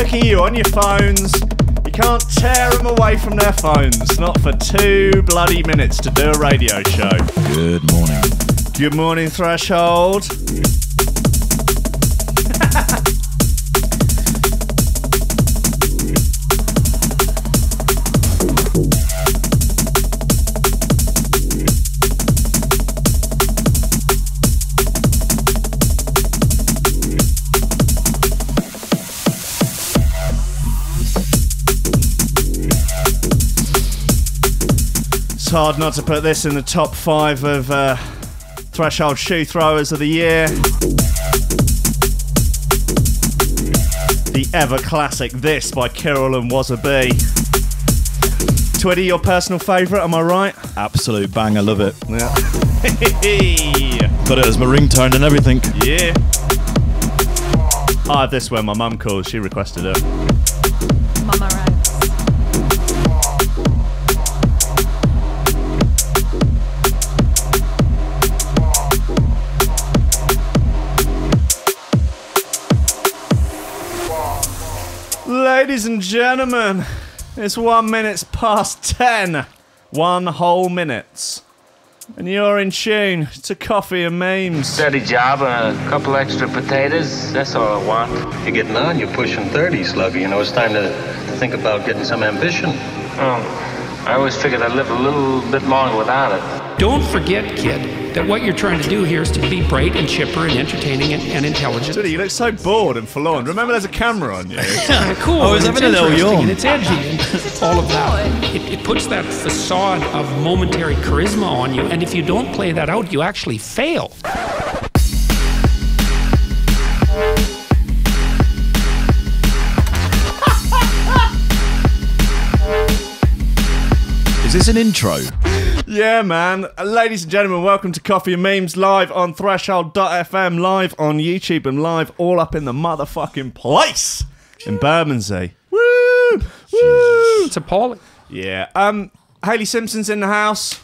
looking at you on your phones. You can't tear them away from their phones. Not for 2 bloody minutes to do a radio show. Good morning. Good morning, Threshold. Hard not to put this in the top 5 of Threshold shoe throwers of the year. The ever classic This by Kirill and Wasabi. Twitty, your personal favourite, am I right? Absolute bang, I love it. Yeah. Got it as my ringtone and everything. Yeah. I have this when my mum calls, she requested it. Mama Rose. Ladies and gentlemen, it's 1 minute past 10. 1 whole minute. And you're in tune to Coffee and Memes. Steady job and a couple extra potatoes. That's all I want. You're getting on. You're pushing 30, Slugger. You know, it's time to think about getting some ambition. Oh, I always figured I'd live a little bit longer without it. Don't forget, kid, that what you're trying to do here is to be bright and chipper and entertaining and intelligent. Twitty, you look so bored and forlorn. Remember there's a camera on you. Cool. I was and having it's a little interesting yawn. and it's edgy and all of that. It puts that facade of momentary charisma on you, and if you don't play that out, you actually fail. Is this an intro? Yeah, man. Ladies and gentlemen, welcome to Coffee and Memes, live on Threshold.fm, live on YouTube, and live all up in the motherfucking place in Bermondsey. Woo! Woo! It's appalling. Yeah. Hayley Simpson's in the house.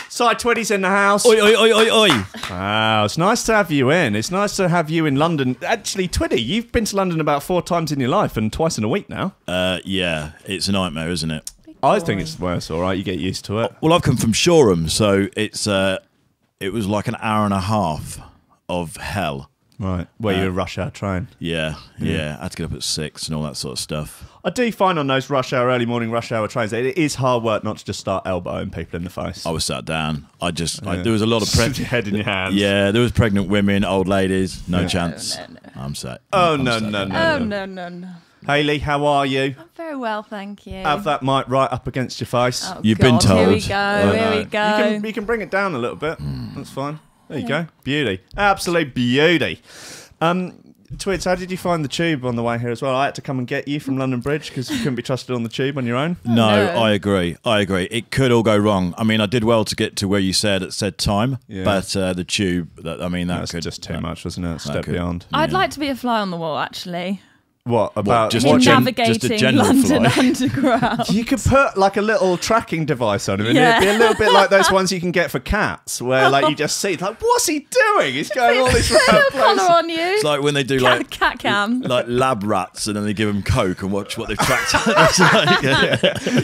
Side Twitty's in the house. Oi, oi, oi, oi, oi. Wow, it's nice to have you in. It's nice to have you in London. Actually, Twitty, you've been to London about 4 times in your life and twice in a week now. Yeah, it's a nightmare, isn't it? I think it's all right. You get used to it. Well, I've come from Shoreham, so it was like an hour and a half of hell. Right, where you rush hour train. Yeah. I had to get up at 6 and all that sort of stuff. I do find on those early morning rush hour trains, it is hard work not to just start elbowing people in the face. I was sat down. There was a lot of Your head in your hands. Yeah, there was pregnant women, old ladies. No chance. No. I'm sat. Oh, I'm no, sat no, down. no. Oh, no. Hayley, how are you? I'm very well, thank you. Have that mic right up against your face. Oh, You've God, been told. Here we go, here we go. You can bring it down a little bit. That's fine. There you go. Beauty. Absolute beauty. Twids, how did you find the tube on the way here as well? I had to come and get you from London Bridge because you couldn't be trusted on the tube on your own. No, I agree. It could all go wrong. I mean, I did well to get to where you said at said time, but the tube, That's just too much, wasn't it? Step beyond. I'd like to be a fly on the wall, actually. What about just Him just a navigating general London fly? Underground. You could put like a little tracking device on him, and Yeah. it'd be a little bit like those ones you can get for cats, where like you just see, like, what's he doing? He's going all this Put a round collar place. on you. It's like when they do Cat cam. like lab rats, and then they give them coke and watch what they've tracked. It's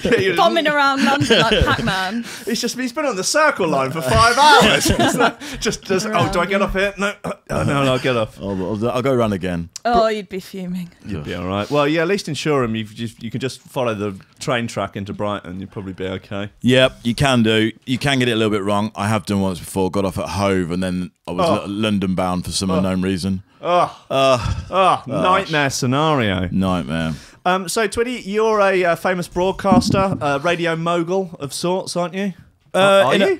like, Bombing around London like Pac-Man. He's been on the circle line for 5 hours. It's like, just oh, do I get off here? No, no, I'll get off. I'll go run again. Oh, you'd be fuming. You'd be all right. Well, yeah, at least in Shoreham, you can just follow the train track into Brighton. You'll probably be okay. Yep, you can do. You can get it a little bit wrong. I have done once before. Got off at Hove, and then I was London bound for some unknown reason. Nightmare scenario. Nightmare. So, Twitty, you're a famous broadcaster, a radio mogul of sorts, aren't you? Are you?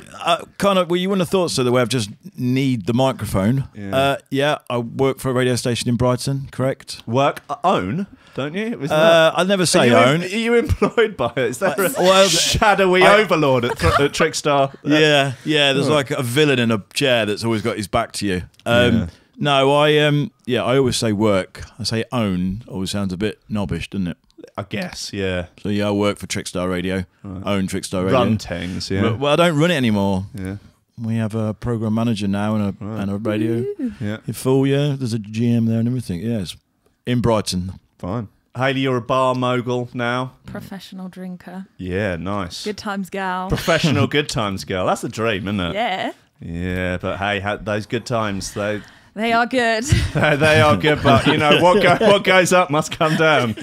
Kind of. Well, you wouldn't have thought so. The way I've just need the microphone. Yeah. I work for a radio station in Brighton. Correct. Own, don't you? I'll never say own. Are you employed by it? Is there a shadowy overlord at Trickstar? Yeah. There's like a villain in a chair that's always got his back to you. No, I always say work. I say own. Always sounds a bit knobbish, doesn't it? I guess, yeah. So I work for Trickstar Radio. Own Trickstar Radio. Run things, yeah. Well, I don't run it anymore. Yeah. We have a program manager now and a radio. Yeah. There's a GM there and everything. Yes, in Brighton. Fine. Hayley, you're a bar mogul now. Professional drinker. Yeah, nice. Good times gal. Professional good times girl. That's a dream, isn't it? Yeah. Yeah, but hey, those good times, they are good. they are good, but you know what goes up must come down.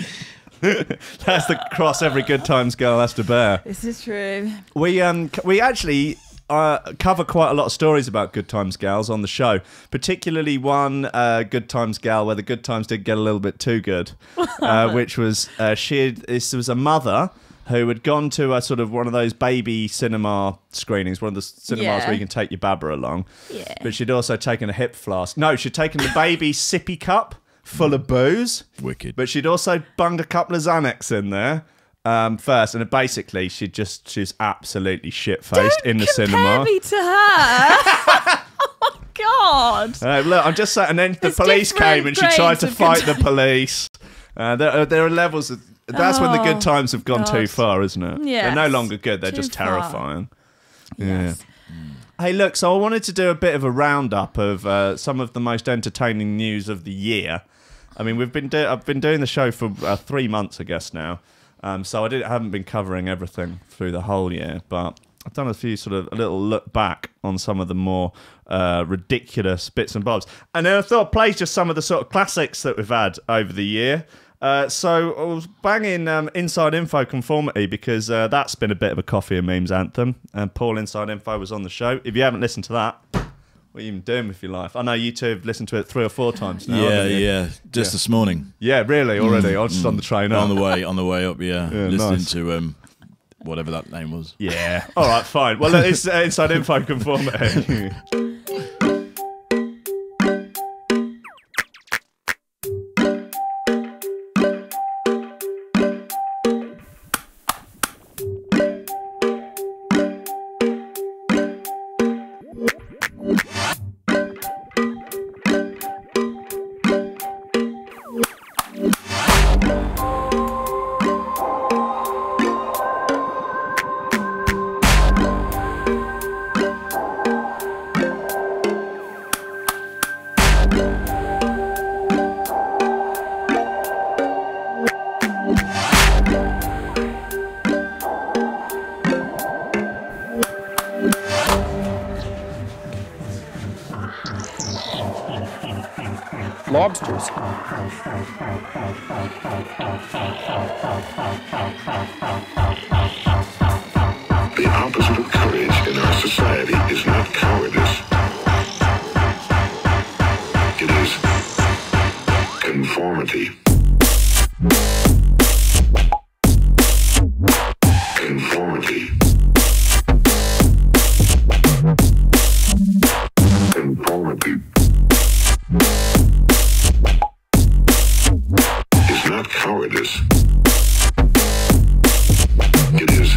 That's the cross every good times girl has to bear. This is true. We actually cover quite a lot of stories about good times gals on the show, particularly one good times gal where the good times did get a little bit too good, which was this was a mother who had gone to a sort of one of those baby cinema screenings, one of the cinemas where you can take your babber along. Yeah. But she'd also taken a hip flask. No, she'd taken the baby sippy cup full of booze. Wicked. But she'd also bunged a couple of Xanax in there first. And basically, she was absolutely shit-faced in the cinema. Don't compare me to her. Oh, God. Look, I'm just saying. And then the There's police came and she different tried to grades of fight good the police. There are levels of... That's when the good times have gone too God. far, isn't it? Yes. They're no longer good. They're Too just far. terrifying. Yes. Hey, look, so I wanted to do a bit of a roundup of some of the most entertaining news of the year. I mean, I've been doing the show for 3 months, I guess, now. So I haven't been covering everything through the whole year, but I've done a little look back on some of the more ridiculous bits and bobs. And then I thought I'd play just some of the sort of classics that we've had over the year. So I was banging Inside Info Conformity because that's been a bit of a coffee and memes anthem. And Paul Inside Info was on the show. If you haven't listened to that, what are you even doing with your life? I know you two have listened to it 3 or 4 times now. Yeah. Just this morning. Yeah, really, already. I was just on the train up. On the way up, yeah. Listening nice. to whatever that name was. Yeah. All right, fine. Well, it's Inside Info Conformity. Lobsters. The opposite of courage in our society is not cowardice. It is conformity. Conformity. Conformity. Is not cowardice. It is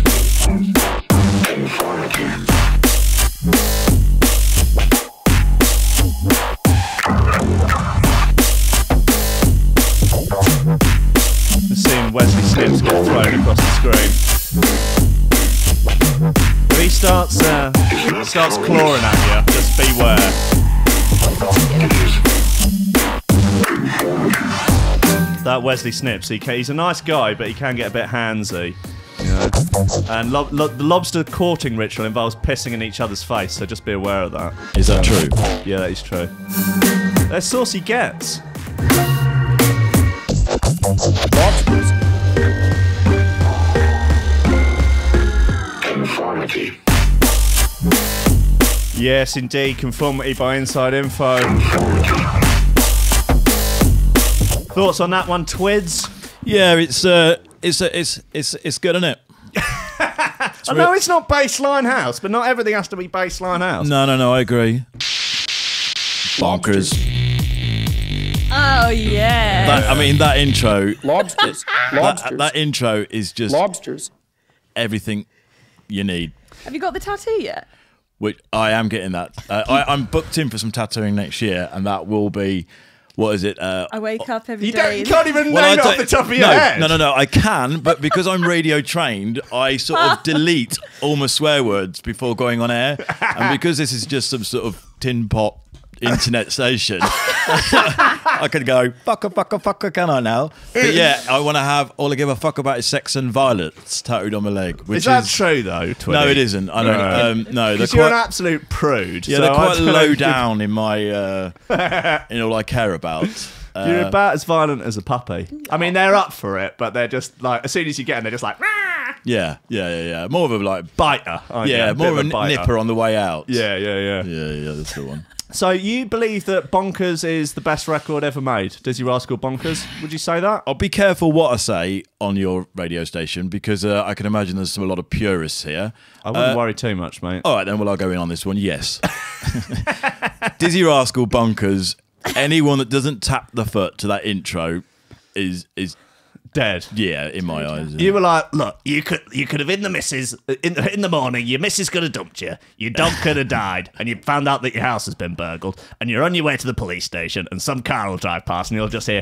conformity. Seeing Wesley Snipes get thrown across the screen. When he starts clawing at you, just beware. That Wesley Snipes, he's a nice guy, but he can get a bit handsy. You know? And the lobster courting ritual involves pissing in each other's face, so just be aware of that. Is that true? Yeah, that is true. They're saucy gets. Lobsters. Conformity. Yes, indeed, conformity by Inside Info. Thoughts on that one, Twids? Yeah, it's good, isn't it? I know it's not baseline house, but not everything has to be baseline house. No, I agree. Bonkers. Oh, yeah. That intro. Lobsters. Lobsters. That intro is just Lobsters. everything you need. Have you got the tattoo yet? Which I am getting that. I'm booked in for some tattooing next year, and that will be. What is it? I wake up every You day. can't even name it off the top of your head. No. I can, but because I'm radio trained, I sort of delete all my swear words before going on air. And because this is just some sort of tin pot internet station. I could go, fucker, can I now? But yeah, I want to have all I give a fuck about is sex and violence tattooed on my leg. Which is that true, though, Twitty? No, it isn't. I don't. No, because you're an absolute prude. Yeah, so they're quite low down in my in all I care about. You're about as violent as a puppy. I mean, they're up for it, but they're just like, as soon as you get them, they're just like, yeah. More of a like biter. Yeah, more of a nipper on the way out. Yeah. Yeah, that's the one. So you believe that Bonkers is the best record ever made? Dizzy Rascal Bonkers? Would you say that? I'll be careful what I say on your radio station because I can imagine there's a lot of purists here. I wouldn't worry too much, mate. All right, then, well, I'll go in on this one. Yes. Dizzy Rascal Bonkers, anyone that doesn't tap the foot to that intro is dead. Yeah, in my eyes. You were like, look, you could have in the missus in the morning. Your missus could have dumped you. Your dog could have died, and you found out that your house has been burgled, and you're on your way to the police station, and some car will drive past, and you'll just hear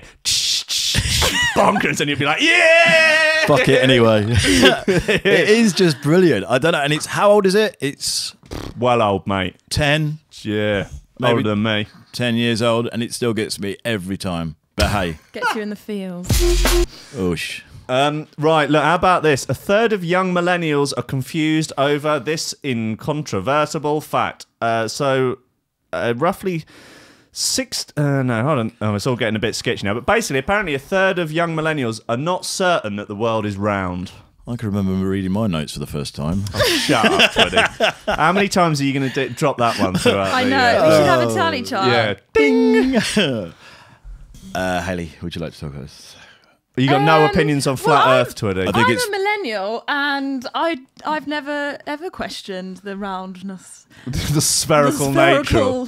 Bonkers, and you'll be like, yeah, fuck it anyway. It is just brilliant. I don't know, and it's how old is it? It's well old, mate. 10. Yeah, maybe older than me. 10 years old, and it still gets me every time. But hey, gets you in the feels. Oosh. Right, look, how about this? A third of young millennials are confused over this incontrovertible fact. Roughly no, hold on. Oh, it's all getting a bit sketchy now. But basically, apparently a third of young millennials are not certain that the world is round. I can remember reading my notes for the first time. Oh, shut up, Twitty. How many times are you going to drop that one throughout I know. We should have a tally chart. Yeah. Ding! Hayley, would you like to talk about this? You got no opinions on flat Earth, Twitty? I'm a millennial, and I've never ever questioned the roundness, the spherical nature,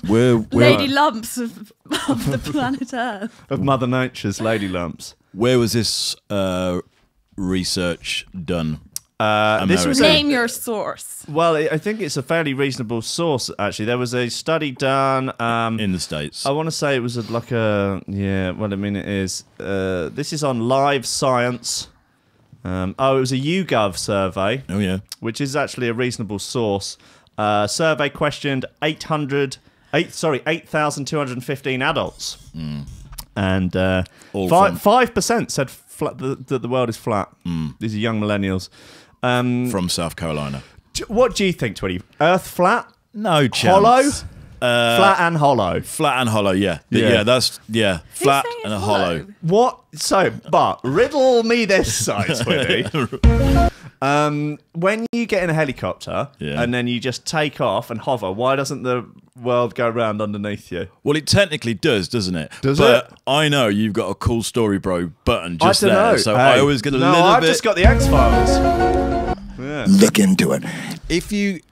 lady lumps of the planet Earth, of Mother Nature's lady lumps. Where was this research done? This was name your source. Well, I think it's a fairly reasonable source, actually. There was a study done in the States. I want to say it was it is. This is on Live Science. It was a YouGov survey. Oh, yeah. Which is actually a reasonable source. Survey questioned 8,215 adults. And 5% said that the world is flat. These are young millennials. From South Carolina. What do you think, Twitty? Earth flat? No chance. Hollow? Flat and hollow. Flat and hollow, yeah. That's flat and a hollow. What? So, but riddle me this side, Twitty. When you get in a helicopter and then you just take off and hover, why doesn't the world go round underneath you? Well, it technically does, doesn't it? Does it? I know you've got a cool story, bro button just there. Know. So I always get a little bit... I've just got the X-Files. Yeah. Look into it.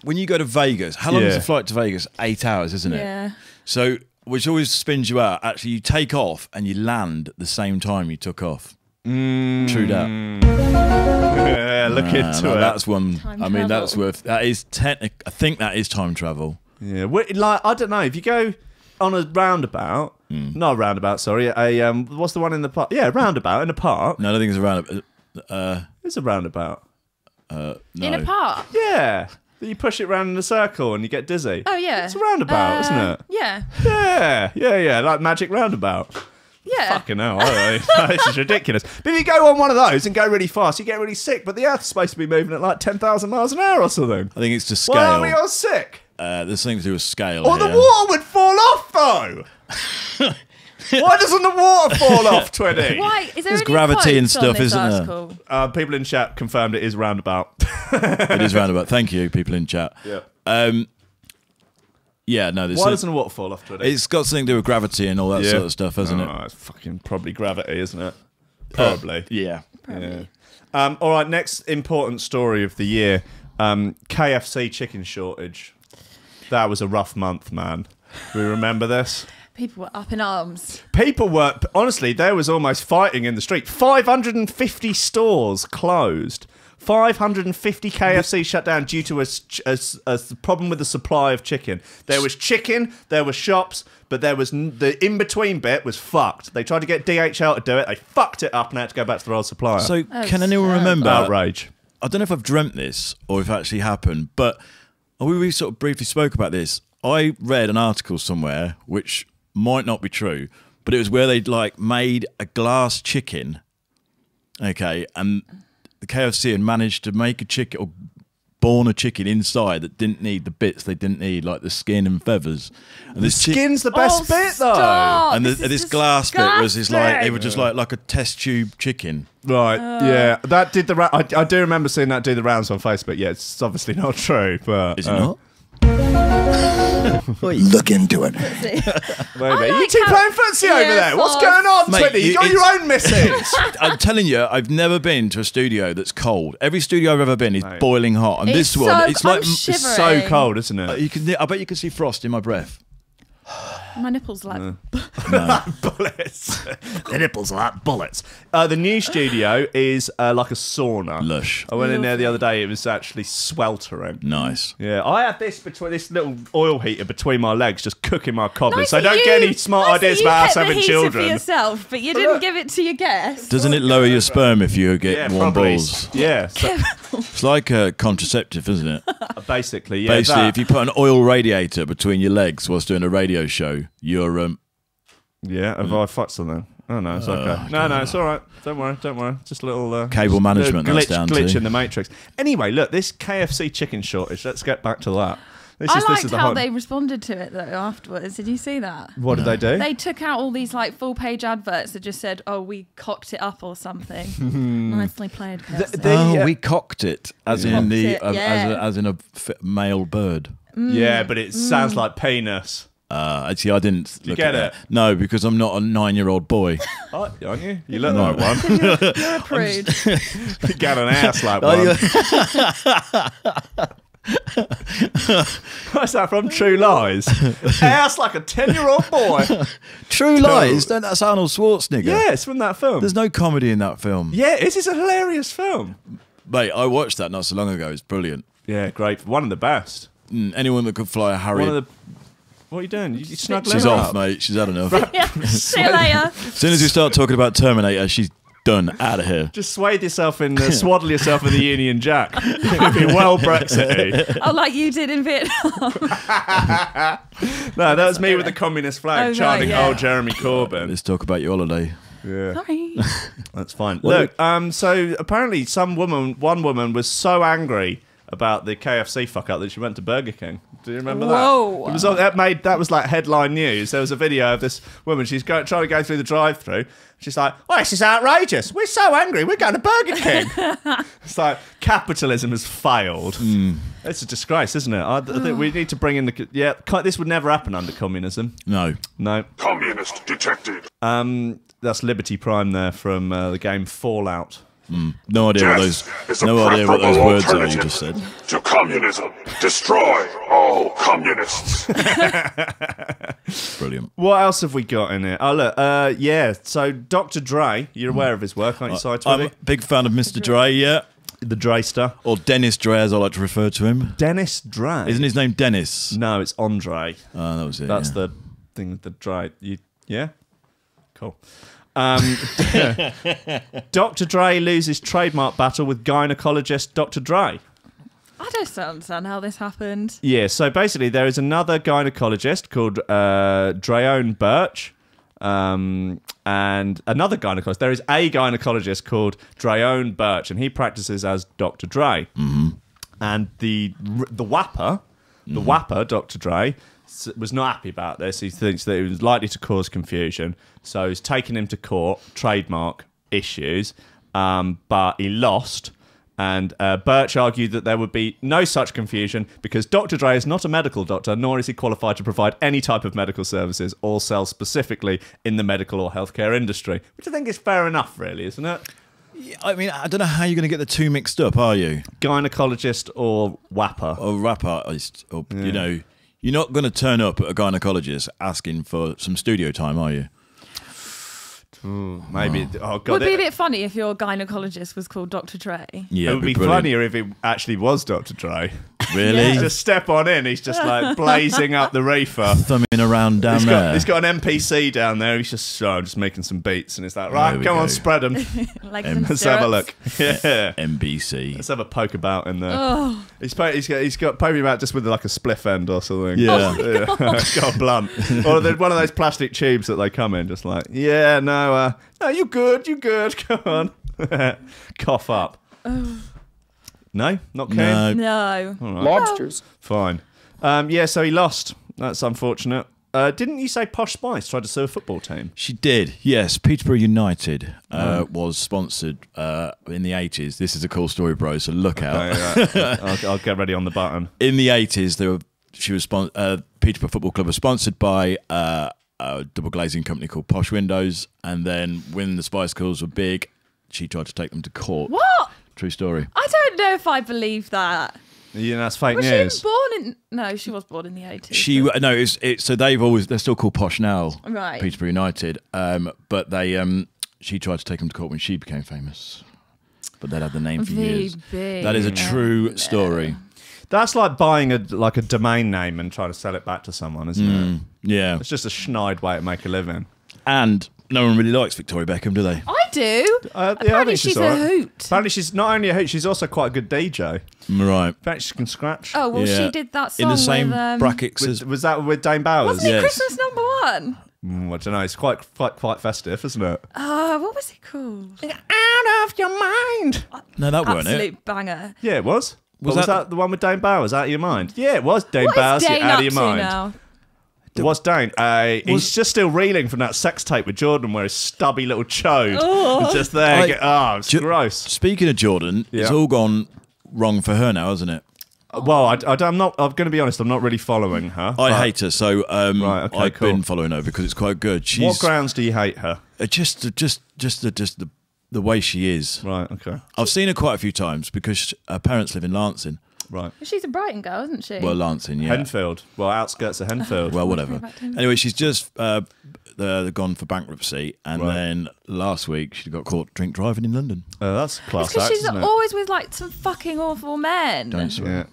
When you go to Vegas, how long is the flight to Vegas? 8 hours, isn't it? Yeah. So, which always spins you out. Actually, you take off and you land at the same time you took off. True that. Yeah, look into it. That's one. That's worth. That is I think that is time travel. Yeah, like I don't know. If you go on a roundabout, not a roundabout, sorry. What's the one in the park? Yeah, roundabout in a park. No, I don't think it's a roundabout. It's a roundabout. No. In a park. Yeah. You push it round in a circle and you get dizzy. Oh yeah. It's a roundabout, isn't it? Yeah. Yeah. Like Magic Roundabout. Yeah. Fucking hell, this is ridiculous. But if you go on one of those and go really fast, you get really sick. But the Earth's supposed to be moving at like 10,000 miles an hour or something. I think it's to scale. Why are we all sick? There's something to do with scale. Or the water would fall off, though. Why doesn't the water fall off, Twitty? Why? Is there There's gravity and stuff, isn't there? People in chat confirmed it is roundabout. It is roundabout. Thank you, people in chat. Yeah. Yeah, no. Why doesn't the water fall off, Twitty? It's got something to do with gravity and all that sort of stuff, hasn't it? It's fucking probably gravity, isn't it? Probably. Yeah. Probably. Yeah. All right, next important story of the year. KFC chicken shortage. That was a rough month, man. Do we remember this? People were up in arms. People were... Honestly, there was almost fighting in the street. 550 stores closed. 550 KFC shut down due to a problem with the supply of chicken. There was chicken, there were shops, but there was the in-between bit was fucked. They tried to get DHL to do it. They fucked it up and had to go back to their old supplier. So can anyone remember... Outrage. I don't know if I've dreamt this or if it actually happened, but we sort of briefly spoke about this I read an article somewhere which might not be true, but it was where they'd like made a glass chicken. Okay, and the KFC had managed to make a chicken or born a chicken inside that didn't need the bits they didn't need, like the skin and feathers. And the skin's the best bit, though. And this glass bit was it was just like a test tube chicken. Right, yeah. That did the I do remember seeing that do the rounds on Facebook. Yeah, it's obviously not true, but... Is it not? Look into it. Maybe. You two playing footsie over there. What's going on, Mate, Twitty? You got your own missus. I'm telling you, I've never been to a studio that's cold. Every studio I've ever been is boiling hot, and this one, it's like it's so cold, isn't it? I bet you can see frost in my breath. My nipples are like bullets. The nipples are like bullets. The new studio is like a sauna. Lush. I went in there the other day. It was actually sweltering. Nice. Yeah, I had this little oil heater between my legs, just cooking my cobblers. So don't get any smart ideas about us having children. For yourself, but you didn't give it to your guests. Doesn't it lower your sperm if you get warm balls? Yeah. So, it's like a contraceptive, isn't it? Basically, yeah. Basically, if you put an oil radiator between your legs whilst doing a radio show, you're yeah. Have I fucked something? Oh no, it's okay. No, it's all right. Don't worry. Just a little cable management. Glitch in the matrix. Anyway, look, this KFC chicken shortage. Let's get back to that. I liked how they responded to it though afterwards. Did you see that? What did they do? They took out all these like full-page adverts that just said, "Oh, we cocked it up" or something. Nicely played. We cocked it, as in as in a male bird. Yeah, but it sounds like penis. Actually, I didn't look get at it. No, because I'm not a 9-year-old boy. Aren't you? You look like one. You're a prude. You got an ass like one. What's that from? True Lies? Ass like a 10-year-old boy. True Lies? That's Arnold Schwarzenegger. Yeah, it's from that film. There's no comedy in that film. Yeah, it's a hilarious film. Mate, I watched that not so long ago. It's brilliant. Yeah, great. One of the best. Anyone that could fly a Harrier. What are you doing? You snuggling She's her off, up? mate. She's had enough. See you later. As soon as you start talking about Terminator, she's done. Out of here. Just swathe yourself in, swaddle yourself in the Union Jack. You'll be well Brexity. Oh, like you did in Vietnam. No, that was me with the communist flag chanting, "Oh, Jeremy Corbyn." Let's talk about your holiday. Yeah. Sorry. That's fine. Look, so apparently one woman was so angry about the KFC fuck up that she went to Burger King. Do you remember Whoa. that? That was like headline news. There was a video of this woman. She's trying to go through the drive-thru. She's like, "Oh, this is outrageous. We're so angry. We're going to Burger King." It's like capitalism has failed. It's a disgrace, isn't it? I think we need to bring in this would never happen under communism. No. Communist detected. That's Liberty Prime there from the game Fallout. No idea what those words are you just said. To communism. Destroy all communists. Brilliant. What else have we got in here? Oh, look. So Dr. Dre, you're aware of his work, aren't you, Si? I'm a big fan of Mr. Dre, yeah. The Dre-ster. Or Dennis Dre, as I like to refer to him. Dennis Dre? Isn't his name Dennis? No, it's Andre. Oh, that was it. That's the thing with the Dre. Yeah? Cool. Dr. Dre loses trademark battle with gynecologist Dr. Dre. I just don't understand how this happened. Yeah, so basically there is another gynecologist called Jeroen Birch, and another gynecologist. There is a gynecologist called Jeroen Birch, and he practices as Dr. Dre. Mm-hmm. And the whapper, Dr. Dre, was not happy about this. He thinks that it was likely to cause confusion, so he's taken him to court, trademark issues, but he lost. And Birch argued that there would be no such confusion because Dr. Dre is not a medical doctor, nor is he qualified to provide any type of medical services or sell specifically in the medical or healthcare industry, which I think is fair enough, really, isn't it? Yeah, I mean, I don't know how you're going to get the two mixed up, are you? Gynecologist or whapper. Or rap artist. Or, you know, you're not going to turn up at a gynecologist asking for some studio time, are you? Maybe. Oh, God. Would be a bit funny if your gynecologist was called Dr. Dre. Yeah, it would be funnier if it actually was Dr. Dre. Really? Just step on in. He's just like blazing up the reefer. Thumbing around down there. He's got an NPC down there. He's just making some beats, and it's like, right, There we come on, go. spread them. Let's have a look. Yeah. NBC. Let's have a poke about in there. He's got poking about just with like a spliff end or something. Yeah. It's got a blunt. Or one of those plastic tubes that they come in, just like, yeah, no, you good, come on. Cough up. No, not keen. No. All right. Lobsters. Fine. Yeah, so he lost. That's unfortunate. Didn't you say Posh Spice tried to sue a football team? She did, yes. Peterborough United was sponsored in the 80s. This is a cool story, bro, so look out. I'll get ready on the button. In the 80s, Peterborough Football Club was sponsored by a double glazing company called Posh Windows, and then when the Spice Girls were big, she tried to take them to court. What? True story. I don't know if I believe that. Yeah, that's fake Was news. she born in... No, she was born in the 80s. So they're still called Posh now, Right. Peterborough United. But she tried to take them to court when she became famous. But they'd had the name for years. Big. That is a true story. That's like buying a domain name and trying to sell it back to someone, isn't it? Yeah. It's just a schneid way to make a living. And no one really likes Victoria Beckham, do they? I do. Apparently she's a hoot. Apparently she's not only a hoot, she's also quite a good DJ. Right. Apparently she can scratch. Oh, well, Yeah. she did that song in the same with, brackets as... Was that with Dame Bowers? Wasn't it Yes. Christmas #1? I don't know. It's quite festive, isn't it? What was it called? Out of your mind. No, that weren't it. Absolute banger. Yeah, it was. Was that- that the one with Dame Bowers? Out of your mind? Yeah, it was Dame What Bowers. is Dane Out up of your to mind. now? It was Dane. He's just still reeling from that sex tape with Jordan, where his stubby little chode was just there. It's gross. Speaking of Jordan, it's Yeah. all gone wrong for her now, hasn't it? Well, I'm not. I'm going to be honest. I'm not really following her. I hate her, so Right, okay, I've cool. been following her because it's quite good. She's What grounds do you hate her? just the way she is. Right. Okay. I've seen her quite a few times because her parents live in Lancing. Right. She's a Brighton girl, isn't she? Well, Lancing, yeah. Henfield. Well, outskirts of Henfield. Well, whatever. Anyway, she's just gone for bankruptcy, and Right. then last week she got caught drink driving in London. That's class because act, she's isn't it? always with like some fucking awful men. Don't swear. Yeah.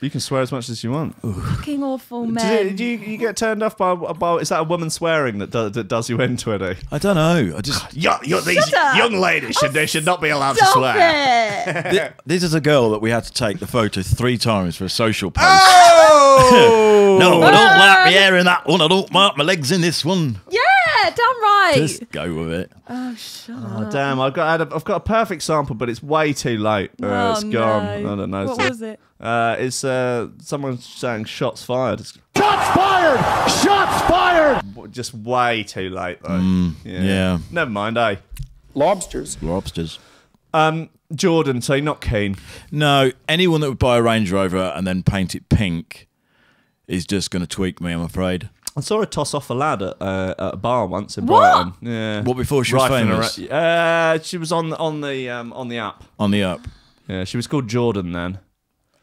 You can swear as much as you want. Fucking awful men. Do you get turned off by is that a woman swearing that does you into it? I don't know. I just These young ladies should not be allowed to Stop swear. it! this is a girl that we had to take the photo 3 times for a social post. Oh! No, I don't like my hair in that one. I don't like my legs in this one. Yeah, damn right. Just go with it. Oh, shut Oh, up. damn! I've got a perfect sample, but it's way too late. Oh, It's gone. no. I don't know. What was it? It's someone saying shots fired. It's Shots fired! Shots fired! just way too late though. Yeah. Never mind, eh? Lobsters. Lobsters. Jordan, so you're not keen. No, anyone that would buy a Range Rover and then paint it pink is just going to tweak me, I'm afraid. I saw her toss off a lad at a bar once in What? Brighton. Yeah. What, before she was famous? She was on the app. On the up. Yeah, she was called Jordan then.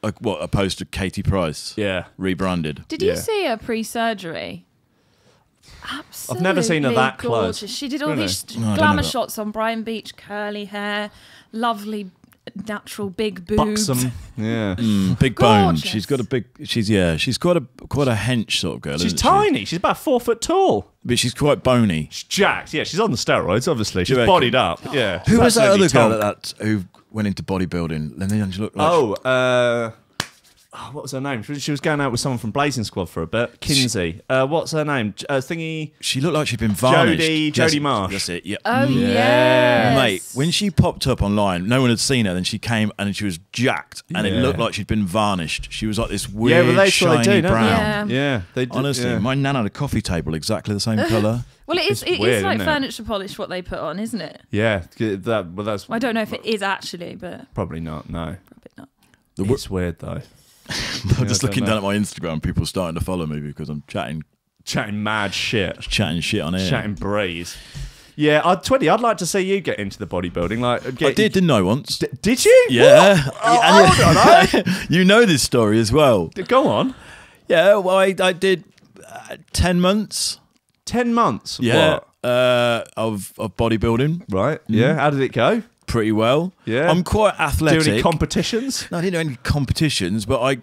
Like what, opposed to Katie Price? Yeah. Rebranded. Did Yeah. you see her pre-surgery? Absolutely I've never seen her that close. gorgeous. She did all Really? these No, I don't know glamour that. shots on Brighton Beach, curly hair, lovely natural big boobs. Buxom. Yeah. Big bone. Gorgeous. She's got a big. She's quite a hench sort of girl. She's isn't tiny. She's about 4 foot tall. but she's quite bony. She's jacked. Yeah, she's on the steroids, obviously. She's you reckon? bodied up. Yeah. Who was that other Absolutely girl tonk. who went into bodybuilding? And then she looked like What was her name? She was going out with someone from Blazing Squad for a bit. Kinsey. What's her name? Thingy. she looked like she'd been varnished. Jodie Marsh. That's it. Yeah. Oh, yes. Mate, when she popped up online, no one had seen her. Then she came and she was jacked, and it Yeah. looked like she'd been varnished. She was like this weird, well, that's what they shiny do, don't they? brown. Yeah. Yeah. They do, Honestly, yeah. my nan had a coffee table exactly the same colour. Well, it is weird, like isn't it? furniture polish what they put on, isn't it? Yeah. That's I don't know if it is actually, but probably not. No. probably not. It's weird though. I'm just I looking don't down at my Instagram. People starting to follow me because I'm chatting Chatting shit on here. Chatting breeze. Yeah, I'd like to see you get into the bodybuilding. Like, I did, didn't I once? Did you? Yeah. Hold on, You know this story as well. Go on. Yeah, well, I did 10 months. 10 months. Yeah. What? Of bodybuilding. Right. Yeah. How did it go? pretty well. Yeah. I'm quite athletic. Do any competitions? No, I didn't do any competitions, but I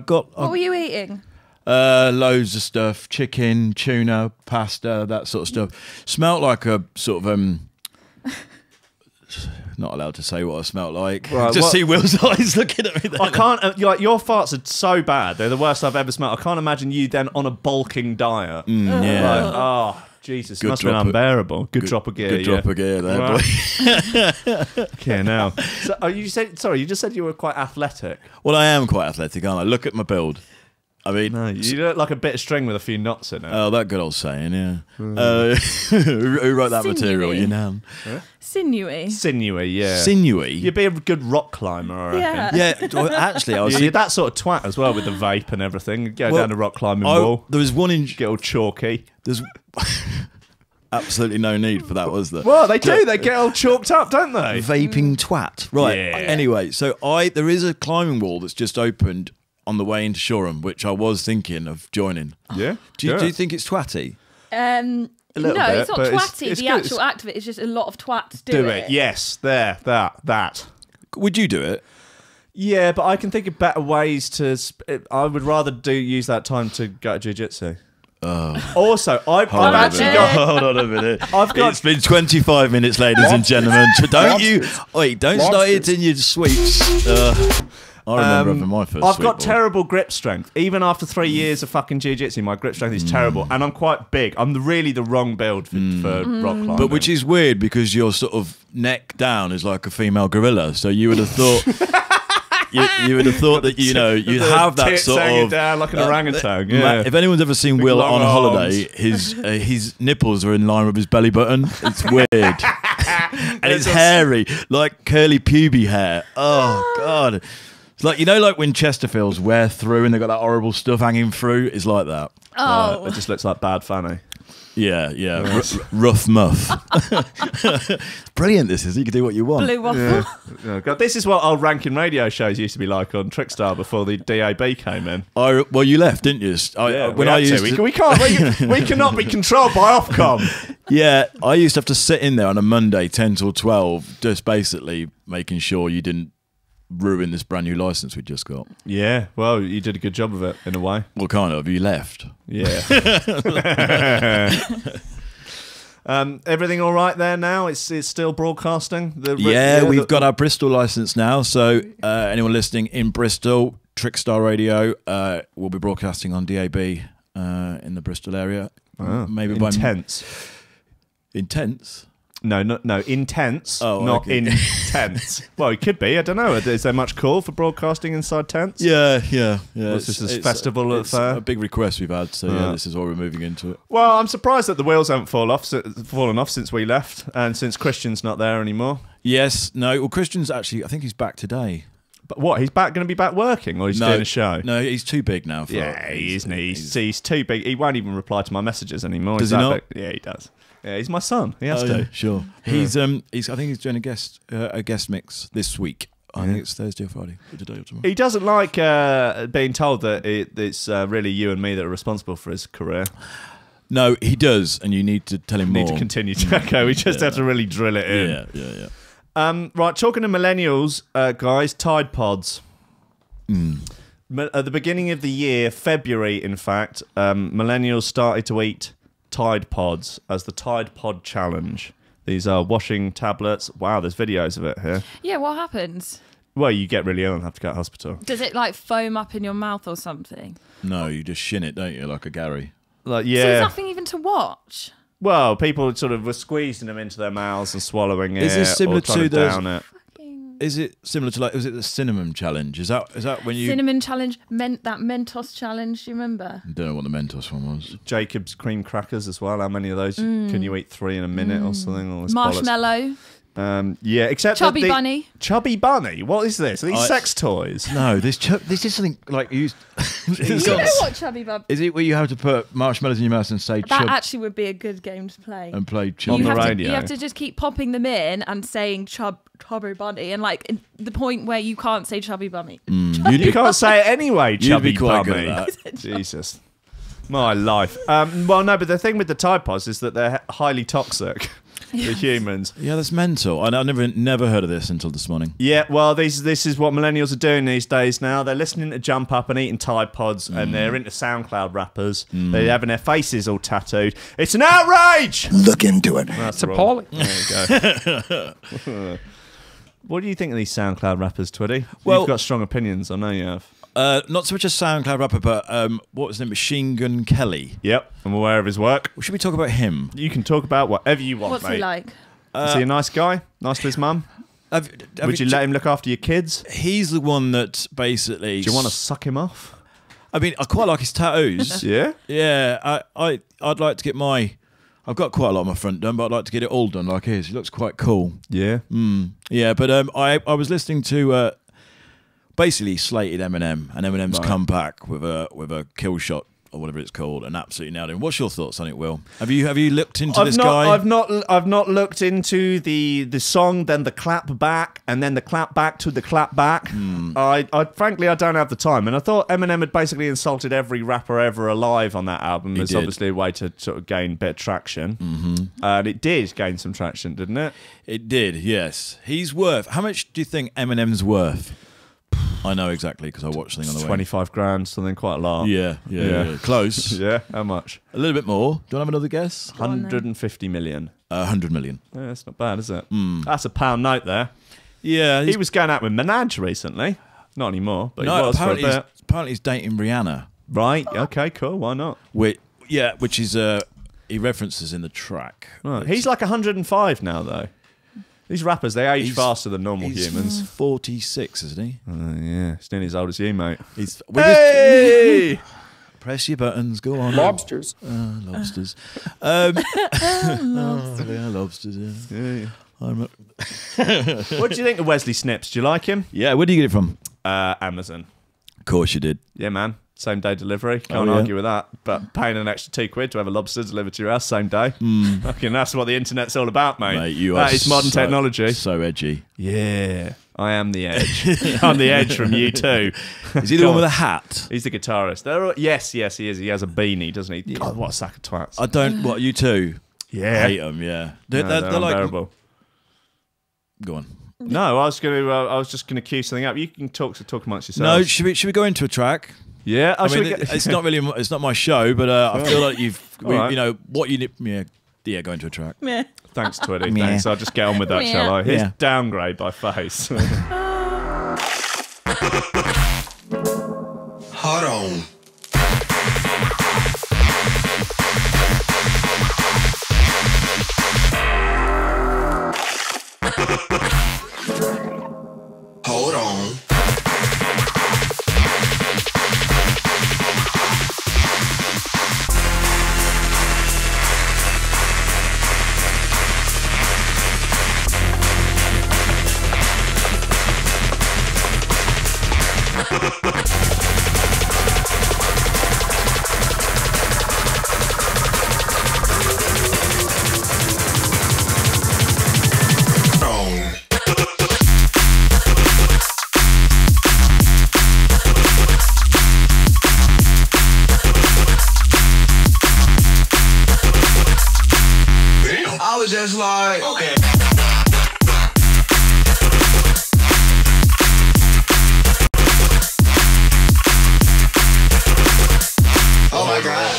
got. What were you eating? Loads of stuff: chicken, tuna, pasta, that sort of stuff. Smelt like a sort of Not allowed to say what I smelt like. Right, Just see Will's eyes looking at me. Then. I can't. Like your farts are so bad; they're the worst I've ever smelled. I can't imagine you then on a bulking diet. Yeah. Like, oh Jesus, Good must have been drop of- unbearable. Good drop of gear. Good drop of gear there, Right. boy. Okay, now. So, you said sorry. You just said you were quite athletic. Well, I am quite athletic, aren't I? Look at my build. I mean, No, you look like a bit of string with a few knots in it. oh, that good old saying, yeah. Who wrote that material? Sinewy. You know, Sinewy. Sinewy, yeah. sinewy. You'd be a good rock climber, I reckon. Yeah. Yeah, well, actually, I was. You're that sort of twat as well with the vape and everything. Go Well, down the rock climbing wall. there was one in. Get all chalky. There's absolutely no need for that, was there? Well, they do. They get all chalked up, don't they? Vaping twat. Right. Yeah. Anyway, so there is a climbing wall that's just opened on the way into Shoreham, which I was thinking of joining. Yeah. Do you think it's twatty? No, little bit, it's not but twatty. it's the good. actual act of it is just a lot of twats Do it. Yes. There. That. Would you do it? Yeah, but I can think of better ways to. I would rather use that time to go to jiu-jitsu. Also, I've Hold on a actually minute. got. Hold on a minute. I've got. It's been 25 minutes, ladies and gentlemen. Don't start eating your sweets. I remember having my first I've sweet got ball. terrible grip strength. Even after 3 years of fucking jiu-jitsu, my grip strength is terrible, and I'm quite big. I'm really the wrong build for rock climbing. But which is weird because your sort of neck down is like a female gorilla. So you would have thought. You would have thought that you'd have that tits sort hanging of down like an orangutan. Yeah. If anyone's ever seen Will long on arms. holiday, his nipples are in line with his belly button. It's weird, and it's hairy, like curly pubic hair. Oh god, it's like like when Chesterfields wear through and they've got that horrible stuff hanging through. It's like that. Oh, It just looks like bad fanny. Yeah. Rough muff. It's brilliant. This is. You can do what you want. blue waffle. Oh god, this is what old Rankin radio shows used to be like on Trickstar before the DAB came in. Well, you left, didn't you? We can't. We cannot be controlled by Ofcom. Yeah, I used to have to sit in there on a Monday, 10 till 12, just basically making sure you didn't ruin this brand new license we just got. Yeah, well, you did a good job of it in a way. Well, kind of. You left. Yeah. Everything all right there now? It's still broadcasting. We've got our Bristol license now. So anyone listening in Bristol, Trickstar Radio will be broadcasting on DAB in the Bristol area. Maybe intense. Intense. No, intense. Oh, not okay. intense. Well, it could be. I don't know. Is there much call for broadcasting inside tents? Yeah. What's this festival at it's fair? a big request we've had. So this is why we're moving into it. Well, I'm surprised that the wheels haven't fallen off since we left, and since Christian's not there anymore. Yes. No. Well, Christian's actually. I think he's back today. But what? He's going to be back working, or he's doing a show? No, he's too big now. Isn't he? He's too big. He won't even reply to my messages anymore. Does he not? Big? Yeah, he does. Yeah, he's my son. He has to. Yeah, sure. He's I think he's doing a guest mix this week. I think it's Thursday or Friday, today or tomorrow. He doesn't like being told that it's really you and me that are responsible for his career. No, he does, and you need to tell him more. Need to continue to echo. We just have to really drill it in. Yeah. Right, talking to millennials, guys, Tide Pods. At the beginning of the year, February, in fact, millennials started to eat Tide Pods as the Tide Pod Challenge. These are washing tablets. Wow, there's videos of it here. Yeah, what happens? Well, you get really ill and have to go to hospital. Does it like foam up in your mouth or something? No, you just shin it, don't you, like a Gary? Like, So yeah. there's nothing even to watch. Well, people sort of were squeezing them into their mouths and swallowing it. Is this similar or trying to down it? Is it similar to was it the cinnamon challenge? Is that when you Cinnamon challenge, that Mentos challenge, do you remember? I don't know what the Mentos one was. Jacob's cream crackers as well. How many of those can you eat 3 in a minute or something? All this Marshmallow. bollocks. Yeah, except Chubby that bunny. Chubby bunny. What is this? Are these sex toys? No, this is something like you. You know what Chubby Bub? Is it where you have to put marshmallows in your mouth and say That chub actually would be a good game to play. and play On chub? the you radio. have to just keep popping them in and saying Chubby Bunny, and like the point where you can't say Chubby Bunny. You can't say it anyway, You'd Chubby be quite bunny. good at that. Jesus. My life. Well, no, but the thing with the Tide Pods is that they're highly toxic. the humans. Yeah, that's mental. I never heard of this until this morning. Yeah, well, this is what millennials are doing these days now. They're listening to Jump Up and eating Tide Pods, and they're into SoundCloud rappers. They're having their faces all tattooed. It's an outrage! Look into it. It's appalling. There you go. What do you think of these SoundCloud rappers, Twiddy? Well, you've got strong opinions, I know you have. Not so much a SoundCloud rapper, but what was his name? Machine Gun Kelly. Yep, I'm aware of his work. Should we talk about him? You can talk about whatever you want, What's mate. he like? Is he a nice guy? Nice to his mum? Would you let him look after your kids? He's the one that basically... Do you want to suck him off? I mean, I quite like his tattoos. Yeah? Yeah, I'd like to get my... I've got quite a lot on my front done, but I'd like to get it all done like his. He looks quite cool. Yeah? Yeah, but I was listening to basically slated Eminem, and Eminem's come back with a kill shot or whatever it's called, and absolutely nailed him. What's your thoughts on it, Will? Have you looked into this guy? I've not looked into the song, then the clap back, and then the clap back to the clap back. I frankly don't have the time, and I thought Eminem had basically insulted every rapper ever alive on that album. It's obviously a way to sort of gain a bit of traction, and it did gain some traction, didn't it? It did, yes. He's worth. How much do you think Eminem's worth? I know exactly because I watched something on the way. 25 grand, something quite a lot. Yeah. Close. Yeah, how much? A little bit more. Do you want to have another guess? 150 million. 100 million. Yeah, that's not bad, is it? That's a pound note there. Yeah. He was going out with Minaj recently. Not anymore, but he was for a bit. Apparently he's dating Rihanna. Right, okay, cool, why not? Which is he references in the track. Right. He's like 105 now, though. These rappers, they age faster than normal humans. He's 46, isn't he? Yeah, he's nearly as old as you, mate. Hey! Press your buttons, go on. Lobsters. Lobsters. They are lobsters, yeah. What do you think of Wesley Snipes? Do you like him? Yeah, where do you get it from? Amazon. Of course you did. Yeah, man. Same day delivery. Can't argue with that. But paying an extra £2 to have a lobster delivered to your house same day. Fucking that's what the internet's all about, mate. That is modern technology. So edgy. Yeah. I am the Edge. I'm the Edge from U2. Is he the one with a hat? He's the guitarist. Yes, he is. He has a beanie, doesn't he? God, what a sack of twats. I don't... What, U2? Yeah. I hate them, yeah. They're unbearable. Like... Go on. No, I was just gonna cue something up. You can talk amongst yourselves. No, should we go into a track? Yeah, I mean, it's not my show, but I feel like right. you know what you need. Yeah, go into a track. Yeah. Thanks, Twiddy. Thanks. I'll just get on with that, shall I? Here's Downgrade by Face. Hold on. Hold on. I was just like, okay. Oh my God.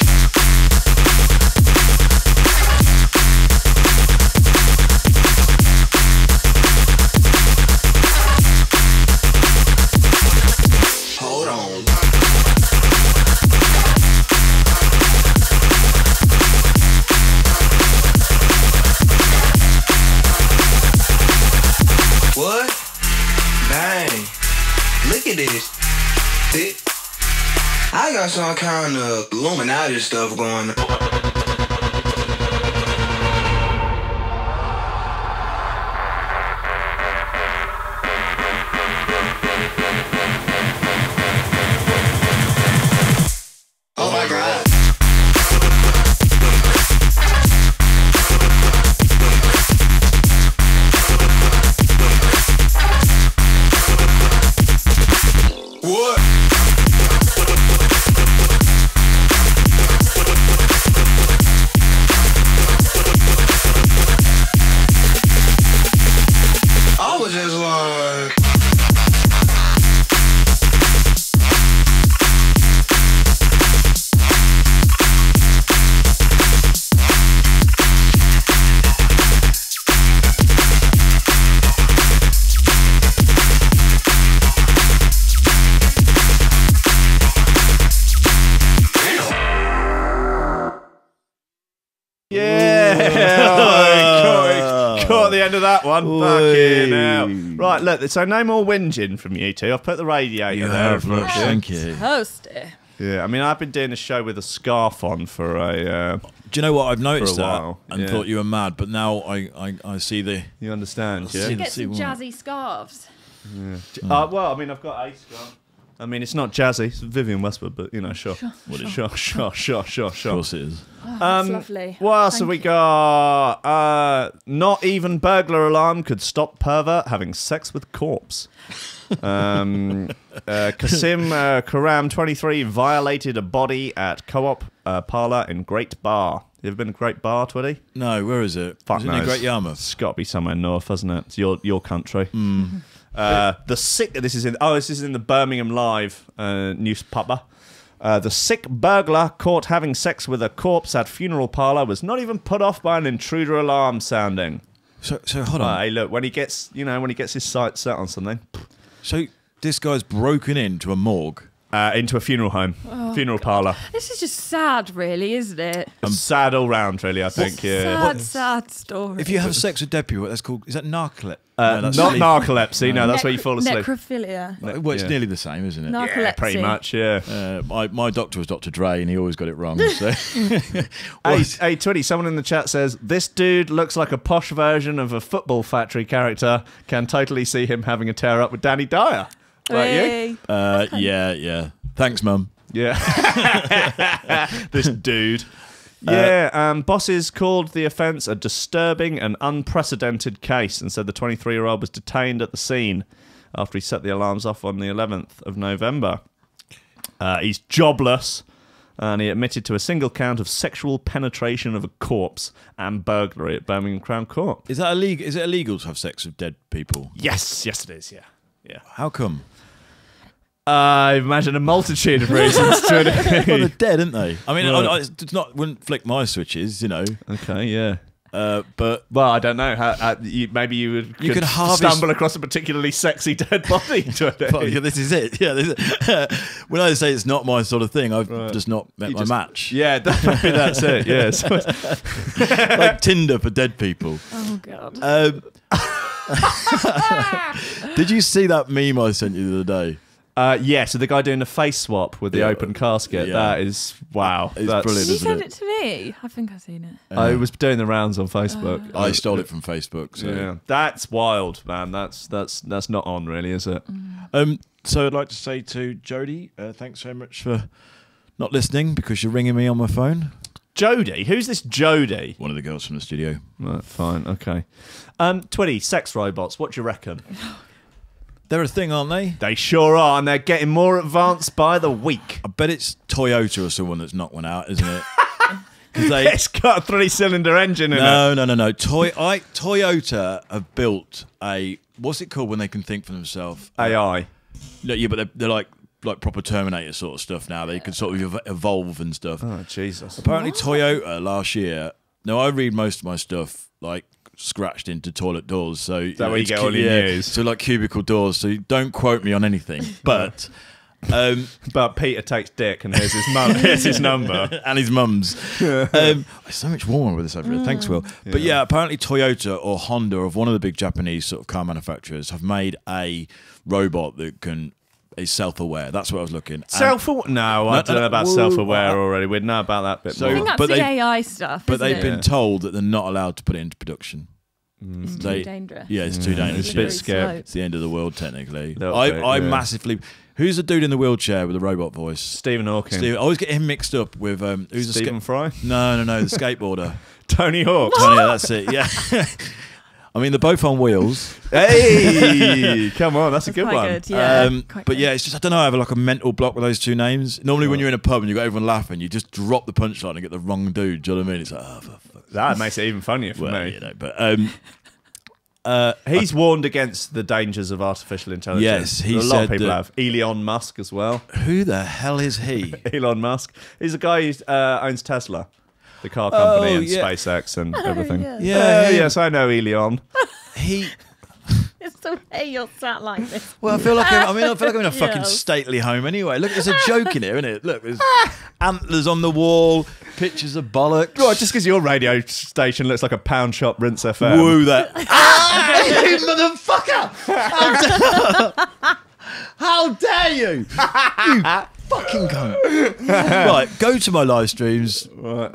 Hold on. What? Dang. Look at this. See? I got some kind of Illuminati stuff going on. Oh my God. What? the end of that one. Fucking hell. Right, look, so no more whinging from you two. I've put the radiator there. Thank you. Toasty. Yeah, I mean, I've been doing a show with a scarf on for a... Do you know what? I've noticed for a that while, and yeah. thought you were mad, but now I see the... You understand, yeah? see Get some what- jazzy scarves. Well, I mean, I've got a scarf. I mean, it's not jazzy. It's Vivian Westwood, but, you know, sure. Sure. Of course it is. That's lovely. What else have we got? Not even burglar alarm could stop pervert having sex with corpse. Kasim Karam, 23, violated a body at Co-op Parlour in Great Bar. You ever been to Great Bar, Twitty? No, where is it? Fuck is it knows. near Great Yarmouth? It's got to be somewhere north, hasn't it? It's your country. The sick. This is in the Birmingham Live newspaper. The sick burglar caught having sex with a corpse at funeral parlour was not even put off by an intruder alarm sounding. So hold on. Hey, look, when he gets his sights set on something, So this guy's broken into a morgue. into a funeral home, funeral parlour. This is just sad, really, isn't it? Sad all round, really. I think. Yeah. Sad story. If you have sex with dead people, that's called... Is that narcolepsy? Not narcolepsy. No, that's where you fall asleep. Necrophilia. Well, it's Yeah. nearly the same, isn't it? Narcolepsy. Yeah, pretty much. Yeah. My doctor was Dr. Dre, and he always got it wrong. So. Hey, Twitty, someone in the chat says, this dude looks like a posh version of a Football Factory character. Can totally see him having a tear up with Danny Dyer. Like you? Hey. Yeah. Thanks, Mum. Yeah. This dude. Yeah, bosses called the offence a disturbing and unprecedented case and said the 23-year-old was detained at the scene after he set the alarms off on the 11th of November. He's jobless, and he admitted to a single count of sexual penetration of a corpse and burglary at Birmingham Crown Court. Is that illegal? Is it illegal to have sex with dead people? Yes, it is, yeah. How come? I imagine a multitude of reasons to it. Well, they're dead, aren't they? I mean, it's not wouldn't flick my switches, you know. Okay, yeah. But Well, I don't know. Maybe you could harvest- stumble across a particularly sexy dead body. well, yeah, this is it. Yeah, when I say it's not my sort of thing, I've just not met my match. Yeah, maybe that's it. Yeah. So Like Tinder for dead people. Oh, God. Did you see that meme I sent you the other day? yeah, so the guy doing the face swap with the open casket, yeah. that is, wow. It's That's brilliant, Did you isn't send it? it to me? I think I've seen it. I was doing the rounds on Facebook. I stole it from Facebook. So. Yeah, that's wild, man. That's not on, really, is it? So I'd like to say to Jodie, thanks so much for not listening because you're ringing me on my phone. Jodie? Who's this Jodie? One of the girls from the studio. Right, fine, okay. Twitty, sex robots, what do you reckon? They're a thing, aren't they? They sure are, and they're getting more advanced by the week. I bet it's Toyota or someone that's knocked one out, isn't it? It's got a 3-cylinder engine in it. No. Toyota have built a... What's it called when they can think for themselves? AI. No, yeah, but they're like proper Terminator sort of stuff now. They can sort of evolve and stuff. Oh, Jesus. Apparently Toyota last year... Now, I read most of my stuff, like, scratched into toilet doors. So is that where you get all your news? So, like, cubicle doors. So don't quote me on anything. But... But Peter takes dick and here's his mum. Here's his number and his mum's. It's so much warmer with this over here. Thanks, Will. But yeah, apparently Toyota or Honda, of one of the big Japanese sort of car manufacturers, have made a robot that is self-aware. That's what I was looking. No, I don't know about self-aware already. We'd know about that bit So- I more. think that's but the they- AI stuff. But isn't they've it? been told that they're not allowed to put it into production. It's too dangerous. Yeah, it's too dangerous. It's a bit yeah. scary. It's the end of the world, technically. Little I bit, yeah. massively... Who's the dude in the wheelchair with the robot voice? Stephen Hawking. I always get him mixed up with... who's Stephen Fry? No, the skateboarder. Tony Hawk. Tony, that's it, yeah. I mean, they're both on wheels. Hey, come on, that's a good Quite one. good, yeah. But Quite good. yeah, it's just, I don't know, I have like a mental block with those two names. Normally when you're in a pub and you got everyone laughing, you just drop the punchline and get the wrong dude. Do you know what I mean? It's like, oh, for fuck's That makes it even funnier for well, me. you know, but He's warned against the dangers of artificial intelligence. Yes, he a lot of said people that- have. Elon Musk as well. who the hell is he? Elon Musk. He's a guy who owns Tesla, the car company, and yeah. SpaceX and everything. yes. Yeah, Yes, I know Elon. he It's the way you're sat like this. Well, I feel like I'm in a fucking Yes. stately home anyway. Look, there's a joke in here, isn't it? Look, there's antlers on the wall, pictures of bollocks. Well, just because your radio station looks like a pound shop Rinse FM. Woo that. You motherfucker! How dare you? You fucking cunt. Right, go to my live streams. Right.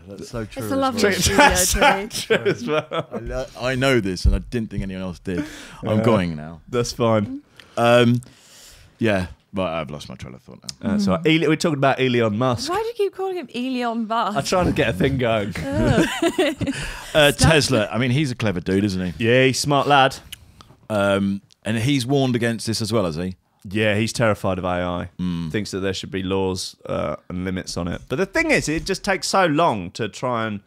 That's so true. It's a as lovely well. studio, Teddy. True as well. I know this, and I didn't think anyone else did. I'm going now. That's fine. Yeah, but I've lost my train of thought now. That's right. We're talking about Elon Musk. Why do you keep calling him Elon Musk? I'm trying to get a thing going. Tesla. I mean, he's a clever dude, isn't he? Yeah, he's a smart lad. And he's warned against this as well, has he? Yeah, he's terrified of AI. Thinks that there should be laws and limits on it. But the thing is, it just takes so long to try and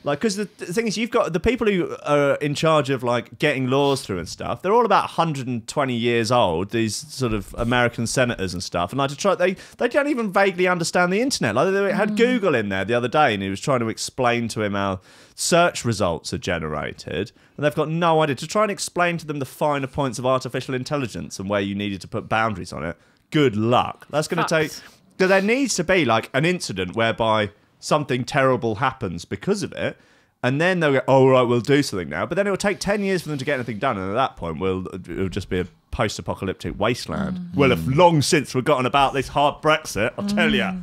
because the thing is, you've got the people who are in charge of like getting laws through and stuff. They're all about 120 years old. These sort of American senators and stuff, and like to try, they don't even vaguely understand the internet. Like they had Google in there the other day, and he was trying to explain to him how search results are generated, and they've got no idea. To try and explain to them the finer points of artificial intelligence and where you needed to put boundaries on it. Good luck. That's going to take. There needs to be like an incident whereby something terrible happens because of it, and then they'll go, oh, right, we'll do something now. But then it will take 10 years for them to get anything done, and at that point, it'll just be a post-apocalyptic wasteland. We'll have long since forgotten about this hard Brexit, I'll tell you.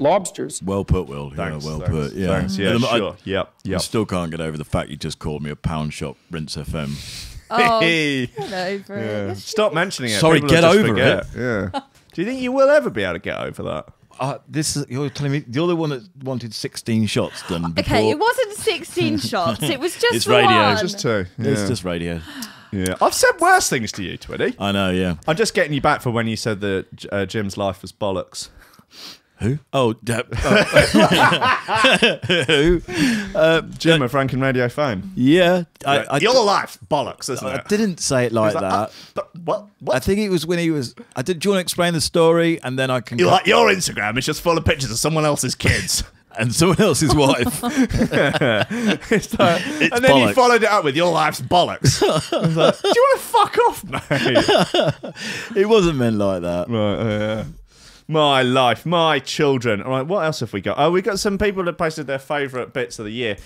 Lobsters. Well put, Will. Thanks, yeah, well thanks, put. Yeah, thanks. Yeah, And sure. I Yep. still can't get over the fact you just called me a pound shop Rinse FM. Oh, Hey. get over it. Yeah. Yes, Stop mentioning it. Sorry, People will get just over forget. Yeah. Do you think you will ever be able to get over that? You're telling me you're the one that wanted 16 shots done before. Okay, it wasn't 16 shots. It was just It's the radio. one. Just two. It's Yeah. just radio. Yeah. I've said worse things to you, Twitty. I know, yeah. I'm just getting you back for when you said that Jim's life was bollocks. Who? Oh, who? Jim of Rankin Radio fame. Yeah. Your life's bollocks, isn't I it? didn't say it like He's that. but what? I think it was when he was. Do you want to explain the story, and then I can. You're like, your Instagram is just full of pictures of someone else's kids. and someone else's wife. It's like, and then you followed it up with your life's bollocks. I was like, do you want to fuck off, mate? It wasn't meant like that. Right, my life, my children. All right, what else have we got? Oh, we got some people that posted their favourite bits of the year.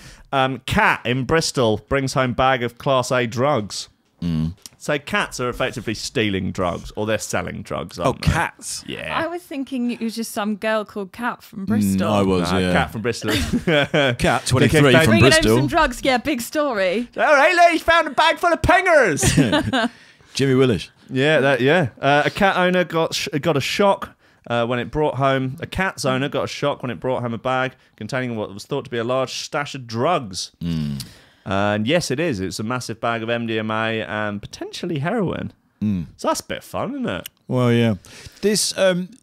Cat in Bristol brings home bag of Class A drugs. So cats are effectively stealing drugs, or they're selling drugs. Aren't they? Cats. Yeah. I was thinking it was just some girl called Cat from Bristol. I was, Nah, yeah. Cat from Bristol. Cat 23 from Bringing home Bristol. some drugs, yeah, big story. All right, ladies, found a bag full of pingers. Jimmy Willis. Yeah. A cat owner got a shock when it brought home. A cat's owner got a shock when it brought home a bag containing what was thought to be a large stash of drugs. And yes, it is. It's a massive bag of MDMA and potentially heroin. So that's a bit of fun, isn't it? Well, yeah. This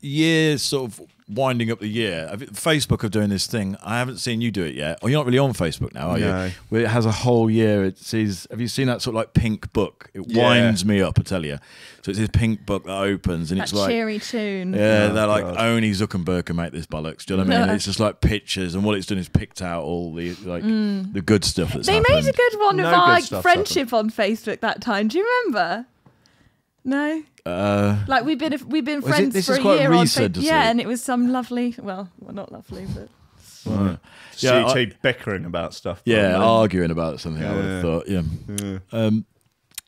year, sort of winding up the year, Facebook are doing this thing. I haven't seen you do it yet. Or you're not really on Facebook now, are No. you? Where it has a whole year. It says, have you seen that sort of like pink book? It winds me up, I tell you. So it's this pink book that opens and That it's like... cheery tune. Yeah, they're like, God. only Zuckerberg can make this bollocks. Do you know what I mean? It's just like pictures, and what it's done is picked out all the the good stuff that's They happened. made a good one No of our good stuff's friendship on Facebook that time. Do you remember? No? Like we've been Was friends this for is a quite year on recent, Facebook. is Yeah, it? and it was some lovely, well, not lovely, but Yeah, GT bickering about stuff. Yeah, probably. arguing about something, I would have thought. Yeah.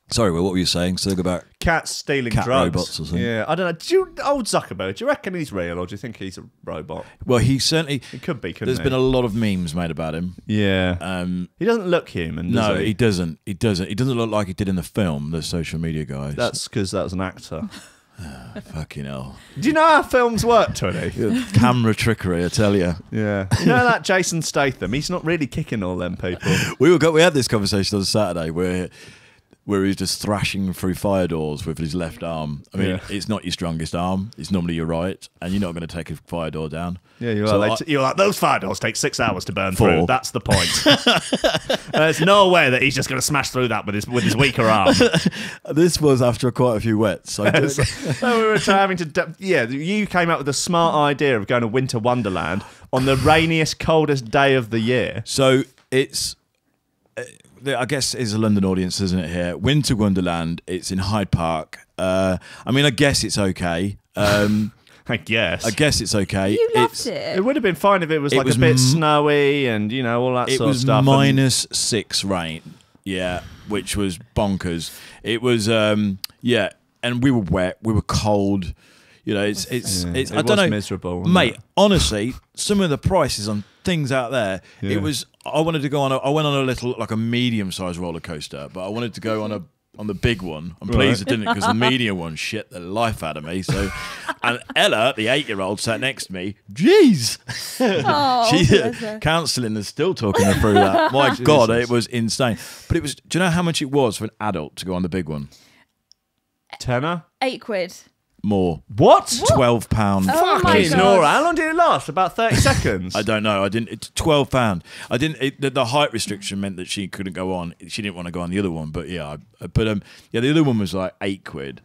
Sorry, well, what were you saying? Something about Cats stealing cat drugs. robots or something? Yeah, I don't know. Old Zuckerberg, do you reckon he's real, or do you think he's a robot? Well, he certainly. He could be, couldn't There's he? been a lot of memes made about him. Yeah. He doesn't look human, does No, he? he doesn't. He doesn't. He doesn't look like he did in the film. The social media guys. That's because that was an actor. fucking hell. Do you know how films work, Tony? Camera trickery, I tell you. Yeah. You know that Jason Statham? He's not really kicking all them people. We had this conversation on Saturday where he was just thrashing through fire doors with his left arm. I mean, it's not your strongest arm. It's normally your right, and you're not going to take a fire door down. Yeah, you're So like, those fire doors take 6 hours to burn 4. through. That's the point. There's no way that he's just going to smash through that with his weaker arm. This was after quite a few wets. So So we were having to... you came up with a smart idea of going to Winter Wonderland on the rainiest, coldest day of the year. So it's I guess it's a London audience, isn't it? Here, Winter Wonderland. It's in Hyde Park. I mean, I guess it's okay. I guess it's okay. You loved it. It would have been fine if it was like a bit snowy and all that sort of stuff. It was -6 rain, which was bonkers. It was and we were wet, we were cold. It I don't know, miserable, mate. Honestly, some of the prices on things out there. It was. I wanted to go on. I went on a little, like a medium-sized roller coaster, but I wanted to go on the big one. I'm pleased I didn't, because the medium one shit the life out of me. So, and Ella, the 8-year-old, sat next to me. Jeez, she counselling is still talking her through that. My God, it was insane. But it was. Do you know how much it was for an adult to go on the big one? Tenner? £8. More. What? £12. Oh Fucking Nora. How long did it last? About 30 seconds? I don't know. I didn't. It's £12. I didn't. The height restriction meant that she couldn't go on. She didn't want to go on the other one. But the other one was like £8.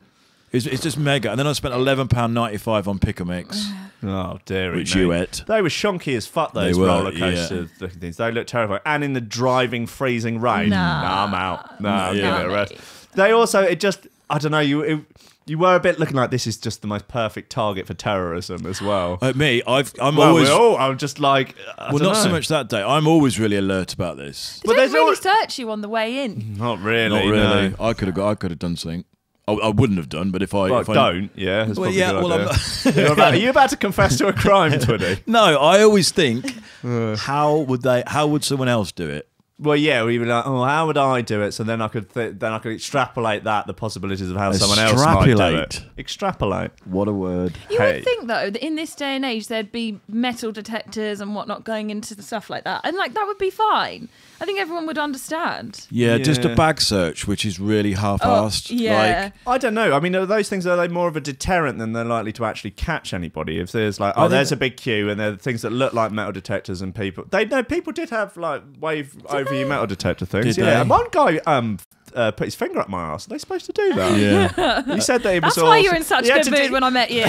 It's just mega. And then I spent £11.95 on Pick a Mix. Oh, dear. Which you ate. They were shonky as fuck, those roller coaster looking things. They looked terrifying. And in the driving, freezing rain. Nah. I'm out. No, give it a rest. They also, I don't know, you were a bit looking like this is just the most perfect target for terrorism as well. I'm just like, not so much that day. I'm always really alert about this. But they really search you on the way in. Not really. No. I could have done something. I wouldn't have done, but if I don't, yeah. That's well, yeah. Well, are you about to confess to a crime, Twiddy? No, I always think, how would someone else do it? Well, yeah, we were like, how would I do it? So then I could extrapolate the possibilities of how someone else might do it. Extrapolate. What a word. You would think, though, that in this day and age, there'd be metal detectors and whatnot going into the stuff like that. And, that would be fine. I think everyone would understand. Yeah, just a bag search, which is really half-assed. I don't know. I mean, are those things, are they more of a deterrent than they're likely to actually catch anybody? If there's there's a big queue and there are things that look like metal detectors and people people did have wave over your metal detector things. Did one guy put his finger up my arse. Are they supposed to do that? Yeah. He said that he was That's why you were in such good mood when I met you.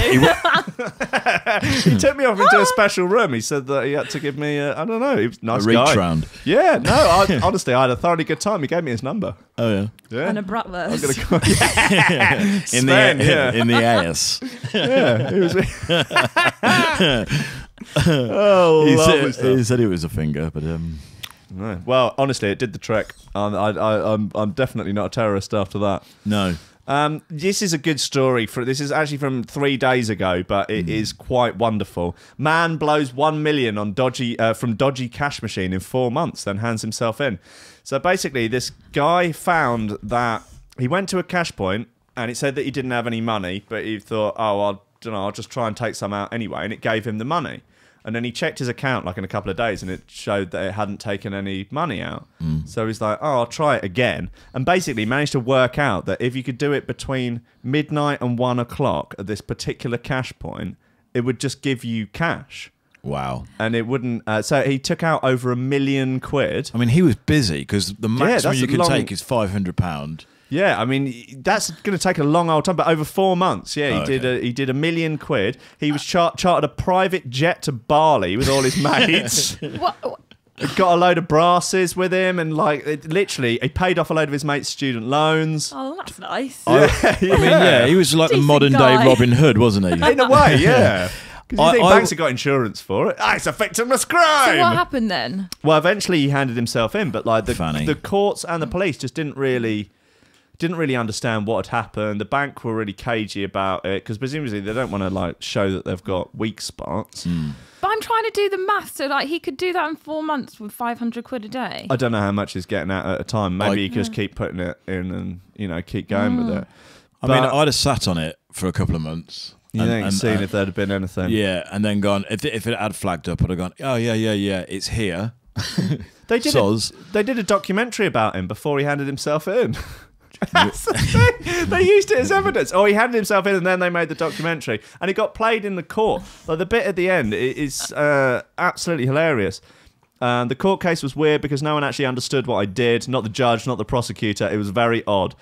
He took me off into a special room. He said that he had to give me I don't know. He was a nice guy. A reach round. Yeah, no, honestly, I had a thoroughly good time. He gave me his number. Oh, yeah. And a bratwurst. In the ass. Yeah, it was... he said it was a finger, but... No. Well, honestly, it did the trick. I'm definitely not a terrorist after that. No. This is a good story. This is actually from 3 days ago, but it is quite wonderful. Man blows 1 million on from dodgy cash machine in 4 months, then hands himself in. So basically, this guy found that he went to a cash point and it said that he didn't have any money, but he thought, I'll just try and take some out anyway, and it gave him the money. And then he checked his account in a couple of days and it showed that it hadn't taken any money out. So he's like, I'll try it again. And basically managed to work out that if you could do it between midnight and 1 o'clock at this particular cash point, it would just give you cash. Wow. And it wouldn't... so he took out over £1 million. I mean, he was busy because the maximum you could take is £500. Yeah, I mean, that's going to take a long old time, but over 4 months, he did £1 million. He was chartered a private jet to Bali with all his mates. What? Got a load of brasses with him, and literally, he paid off a load of his mates' student loans. Oh, that's nice. I mean, he was like the modern day Robin Hood, wasn't he? In a way, yeah. Because you think banks have got insurance for it. It's a victimless crime. So what happened then? Well, eventually he handed himself in, but Funny. the courts and the police just didn't really understand what had happened. The bank were really cagey about it because presumably they don't want to show that they've got weak spots. But I'm trying to do the math, so he could do that in 4 months with £500 a day. I don't know how much he's getting at a time. Maybe he could just keep putting it in and keep going with it. I mean, I'd have sat on it for a couple of months. And seen if there'd have been anything. Yeah, and then gone, if it had flagged up, I'd have gone, oh, yeah, it's here. They did a documentary about him before he handed himself in. That's the thing. They used it as evidence. He handed himself in and then they made the documentary. And it got played in the court. The bit at the end is absolutely hilarious. The court case was weird because no one actually understood what I did. Not the judge, not the prosecutor. It was very odd.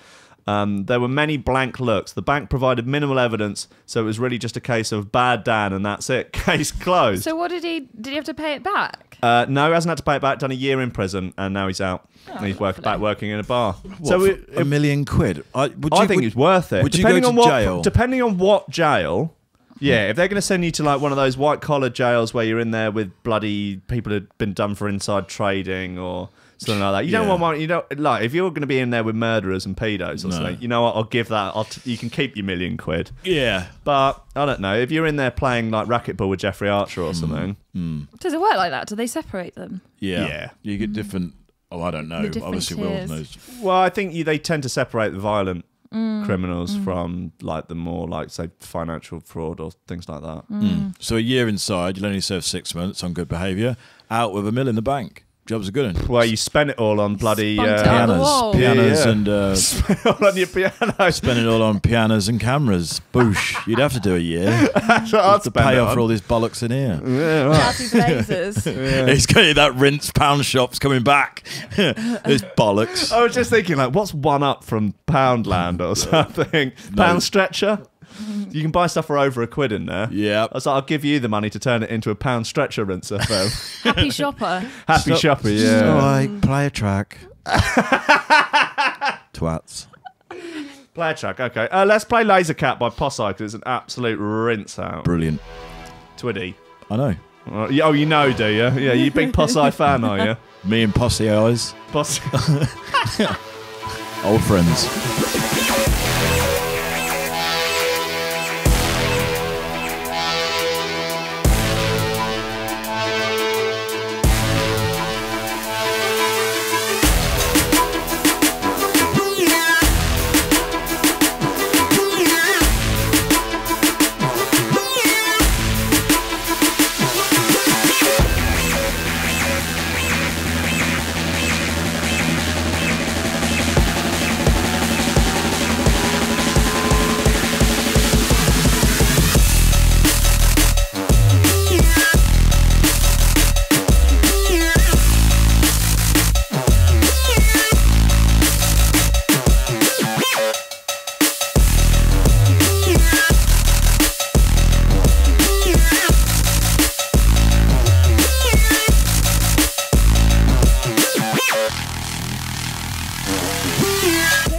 There were many blank looks. The bank provided minimal evidence, so it was really just a case of bad Dan, and that's it. Case closed. So what did he have to pay it back? No, he hasn't had to pay it back. Done a year in prison, and now he's out. And he's back working in a bar. What, so for $1 million quid? I think it's worth it. Would you go to jail? Depending on what jail. Yeah, if they're going to send you to like one of those white collar jails where you're in there with bloody people who've been done for inside trading or something like that, you don't want one. You don't like if you're going to be in there with murderers and pedos or something. You know what? I'll give that. You can keep your $1 million quid. Yeah, but I don't know if you're in there playing like racquetball with Jeffrey Archer or something. Does it work like that? Do they separate them? Yeah. You get different. Oh, I don't know. Obviously, Will knows. Well, I think they tend to separate the violent criminals from like the more like say financial fraud or things like that. So a year inside, you'll only serve 6 months on good behaviour. Out with $1 million in the bank. Job's a good one. Well, you spend it all on bloody pianos and spend it all on your piano. Spend it all on pianos and cameras. Boosh! You'd have to do a year. That's what I'd to pay off for all these bollocks in here. Yeah, right. Blazers. He's got that rinse pound shop's coming back. There's bollocks. I was just thinking, like, what's one up from Poundland or something? Pound stretcher. You can buy stuff for over £1 in there. Yeah. I was like, I'll give you the money to turn it into a pound stretcher rinser. Happy shopper. Happy shopper, yeah. Like, play a track. Twats. Play a track, okay. Let's play Laser Cat by Posse because it's an absolute rinse out. Brilliant. Twiddy. I know. Oh, you know, do you? Yeah, you big Posse fan, are you? Me and Posse eyes. Posse. Old friends.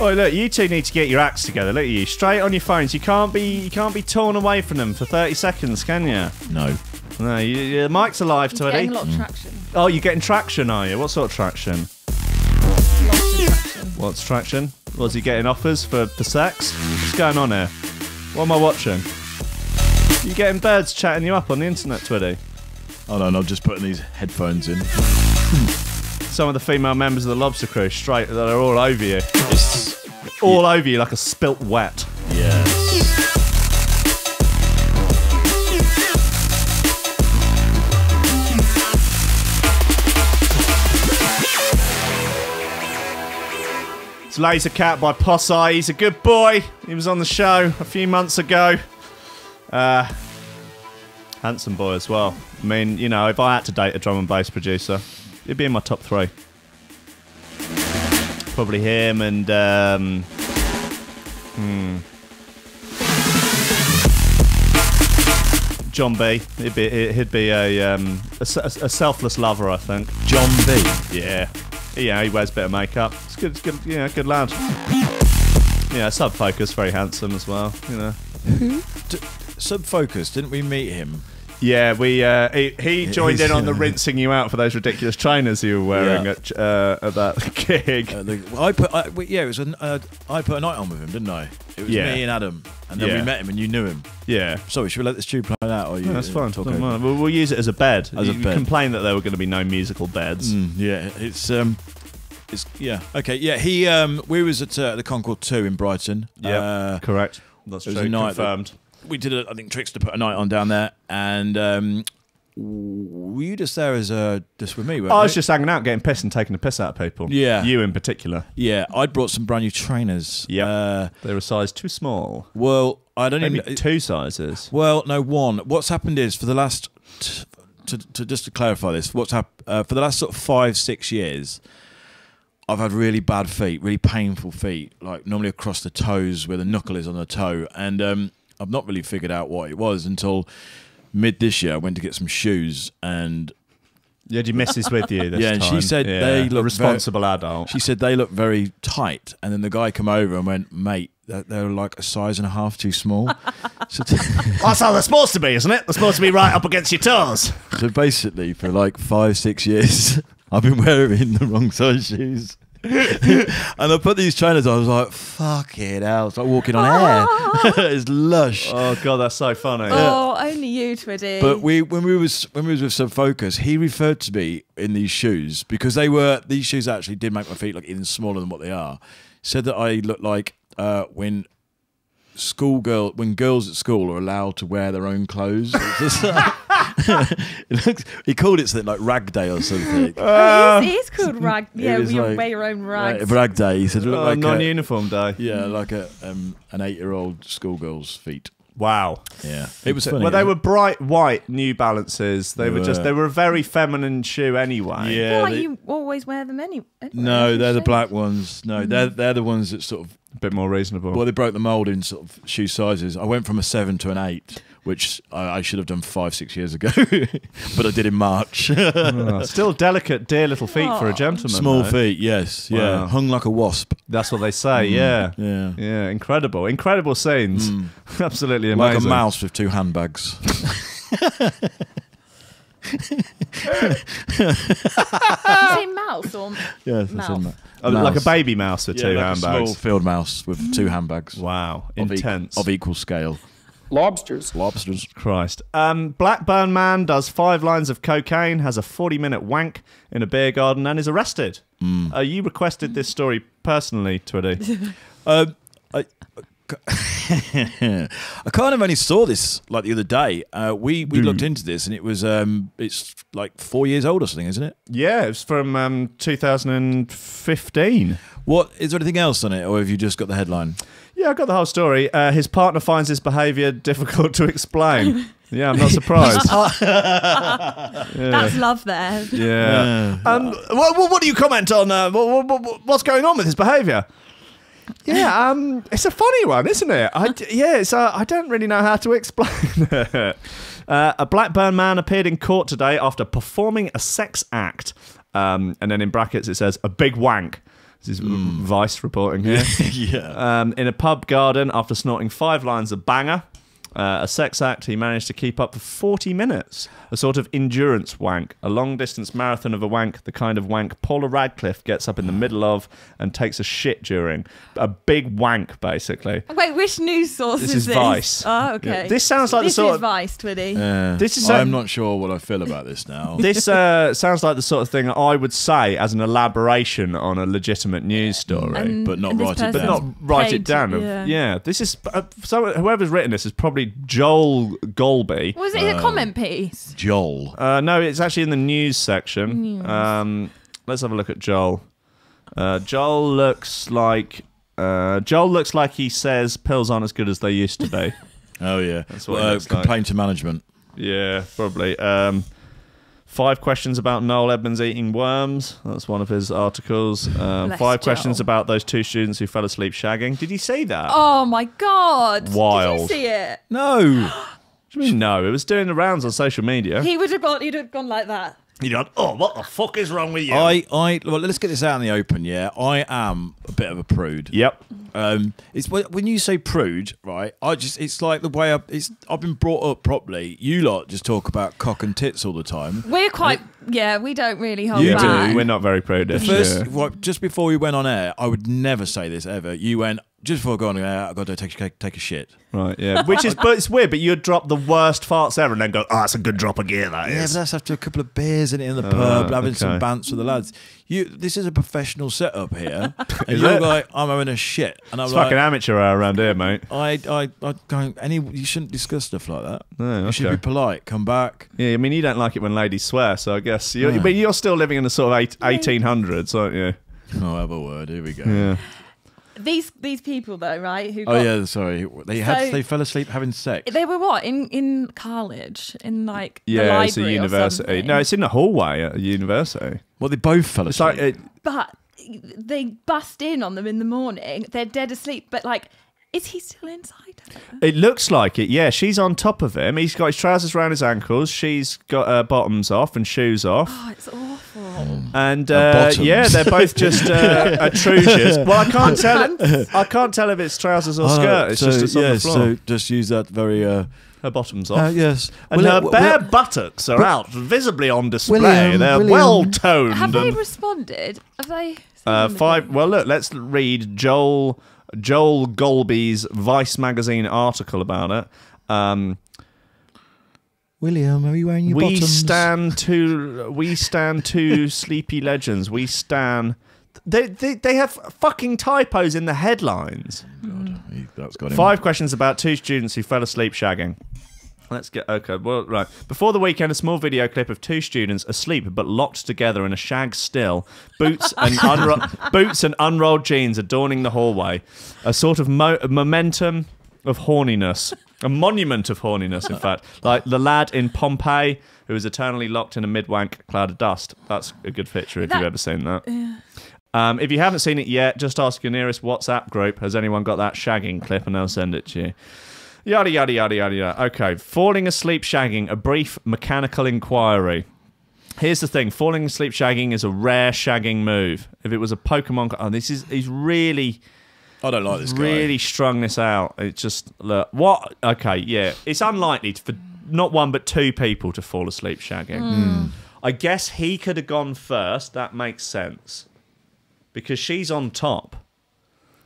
Oh, look, you two need to get your acts together. Look at you, straight on your phones. You can't be torn away from them for 30 seconds, can you? No. No, your mic's alive, He's Twiddy. getting a lot of traction. Oh, you're getting traction, are you? What sort of traction? Lots of traction. What's traction? Was he getting offers for sex? What's going on here? What am I watching? You getting birds chatting you up on the internet, Twiddy? Oh no, I'm just putting these headphones in. Some of the female members of the Lobster Crew, straight, that are all over you. It's all over you like a spilt wet. Yes. It's Laser Cat by Posse. He's a good boy. He was on the show a few months ago. Handsome boy as well. I mean, you know, if I had to date a drum and bass producer, he'd be in my top 3. Probably him and John B. He'd be a selfless lover, I think. John B. Yeah. Yeah, he wears a bit of makeup. It's good. It's good. Yeah, good lad. Yeah, Sub Focus, very handsome as well. You know. Sub Focus, didn't we meet him? Yeah, he joined in on the rinsing you out for those ridiculous trainers you were wearing at that gig. I put a night on with him, didn't I? It was me and Adam, and then we met him, and you knew him. Yeah. Sorry, should we let this tube play out? Or you? No, that's fine. Don't mind. We'll use it as a bed. You complained that there were going to be no musical beds. Yeah, it's yeah. Okay, yeah. He we was at the Concord 2 in Brighton. Yeah, correct. That's true. Confirmed. We did, I think, tricks to put a night on down there, and were you just there as just with me? I was just hanging out, getting pissed and taking the piss out of people. Yeah, you in particular. Yeah, I'd brought some brand new trainers. Yeah, they were a size too small. Well, I don't Maybe even 2 sizes. Well, no, 1. What's happened is for the last just to clarify this, what's happened for the last sort of 5-6 years, I've had really bad feet, really painful feet, like normally across the toes where the knuckle is on the toe. And I've not really figured out what it was until mid this year. I went to get some shoes and... You had your missus with you this time. And she said they look... A responsible adult. She said they look very tight. And then the guy came over and went, mate, they're like a size and a half too small. That's how they're supposed to be, isn't it? They're supposed to be right up against your toes. So basically, for like 5-6 years, I've been wearing the wrong size shoes. And I put these trainers on, I was like, fuck it hell. It's like walking on air. It's lush. Oh, God, that's so funny. Oh, only you, Twiddy. But when we was with Subfocus, he referred to me in these shoes because these shoes actually did make my feet look even smaller than what they are. Said that I look like when girls at school are allowed to wear their own clothes. He called it something like Rag Day or something. It is called Rag. Yeah, was you like- wear your own rags. Rag Day. He said, look like non-uniform day. yeah, like an 8-year-old schoolgirl's feet. Wow. Yeah, it was funny. Well, they were bright white New Balances. They were. they were a very feminine shoe anyway. I Yeah, feel like they- you always wear them anyway. no, they're the black ones. No, they're the ones that sort of. A bit more reasonable. Well, they broke the mold in sort of shoe sizes. I went from a 7 to an 8, which I should have done 5-6 years ago, but I did in March. Still delicate, dear little feet for a gentleman. Small though. feet, yes, yeah, Wow. hung like a wasp. That's what they say. Yeah. Yeah. Incredible scenes. Absolutely amazing. Like a mouse with 2 handbags. You say mouse or Yes, mouth? Like a baby mouse with 2 like a handbags. small field mouse with 2 handbags. Wow, Of intense. of equal scale. Lobsters. Lobsters. Christ. Blackburn man does 5 lines of cocaine, has a 40-minute wank in a beer garden, and is arrested. You requested this story personally, Twiddy. I kind of only saw this like the other day. We looked into this, and it was it's like 4 years old or something, isn't it? Yeah, it was from 2015. What is there anything else on it, or have you just got the headline? Yeah, I got the whole story. His partner finds his behaviour difficult to explain. Yeah, I'm not surprised. That's love there. Yeah. What do you comment on? What's going on with his behaviour? Yeah, it's a funny one, isn't it? I don't really know how to explain it. A Blackburn man appeared in court today after performing a sex act. And then in brackets it says, a big wank. This is Vice reporting here. Yeah. In a pub garden after snorting 5 lines of banger. A sex act he managed to keep up for 40 minutes. A sort of endurance wank. A long-distance marathon of a wank. The kind of wank Paula Radcliffe gets up in the middle of and takes a shit during. A big wank, basically. Wait, which news source This is is Vice. Oh, okay. Yeah. This sounds like this the sort is of... Vice, Twiddy. This is I'm not sure what I feel about this now. This sounds like the sort of thing I would say as an elaboration on a legitimate news story. But not and this write it person down. not write paid it down. to- Yeah, this is... so whoever's written this is probably Joel Golby. Was it a comment piece? Joel. No, it's actually in the news section. Let's have a look at Joel. Joel looks like he says pills aren't as good as they used to be. Oh yeah. That's what it looks like. complaint to management. Yeah, probably. 5 questions about Noel Edmonds eating worms. That's one of his articles. 5 questions Joel. about those 2 students who fell asleep shagging. Did you see that? Oh my god! Wild. Did you see it? No. What do you mean, no, it was doing the rounds on social media. He'd have gone like that. You'd gone, oh, what the fuck is wrong with you? Well, let's get this out in the open. Yeah, I am a bit of a prude. Yep. It's when you say prude, right? It's like the way I've been brought up properly. You lot just talk about cock and tits all the time. We're quite, we don't really hold You back. do. We're not very prudish. First, yeah. just before we went on air, I would never say this ever. You went just before going on air. I've got to take a shit. Right, yeah. Which is, but it's weird, but you'd drop the worst farts ever and then go, oh, that's a good drop of gear, that Yeah, but is. that's after a couple of beers in the pub, having some okay. bants with the lads. This is a professional setup here, and Is you're it? like, I'm having a shit, and I'm It's like, fucking amateur hour around here, mate. I don't. You shouldn't discuss stuff like that. No, You should okay. be polite. Come back. Yeah, I mean, you don't like it when ladies swear, so I guess but you're still living in the sort of 1800s, aren't you? Oh, have a word. Here we go. Yeah. These people though, right? Who Oh got, yeah, sorry. They fell asleep having sex. They were what in college in like the Yeah, it's a library or university. something. No, it's in the hallway at a university. Well, they both fell It's asleep. like But they bust in on them in the morning. They're dead asleep, but like, is he still inside her? It looks like it, yeah. She's on top of him. He's got his trousers around his ankles. She's got her bottoms off and shoes off. Oh, it's awful. And yeah, they're both just atrocious. Well, I can't tell if it's trousers or skirt. It's just on the floor. So just use that very... her bottoms off. Yes. And her bare buttocks are out, visibly on display. They're well toned. Have they responded? Have they? 5. Well, look, let's read Joel Golby's Vice magazine article about it. William, are you wearing your bottoms? We stand two sleepy legends. We stand. They have fucking typos in the headlines. God, that's got him. 5 questions about 2 students who fell asleep shagging. Let's get okay. Well, right before the weekend, a small video clip of 2 students asleep but locked together in a shag still, boots and unrolled jeans adorning the hallway, a sort of momentum of horniness, a monument of horniness, in fact, like the lad in Pompeii who is eternally locked in a mid-wank cloud of dust. That's a good picture if you've ever seen that. Yeah. If you haven't seen it yet, just ask your nearest WhatsApp group. Has anyone got that shagging clip? And they'll send it to you. Yada, yada, yada, yada, yada. Okay, falling asleep shagging, a brief mechanical inquiry. Here's the thing. Falling asleep shagging is a rare shagging move. If it was a Pokemon... Oh, he's really... I don't like this guy. Really strung this out. It's just... Look, what... Okay, yeah. It's unlikely for not 1 but 2 people to fall asleep shagging. I guess he could have gone first. That makes sense. Because she's on top.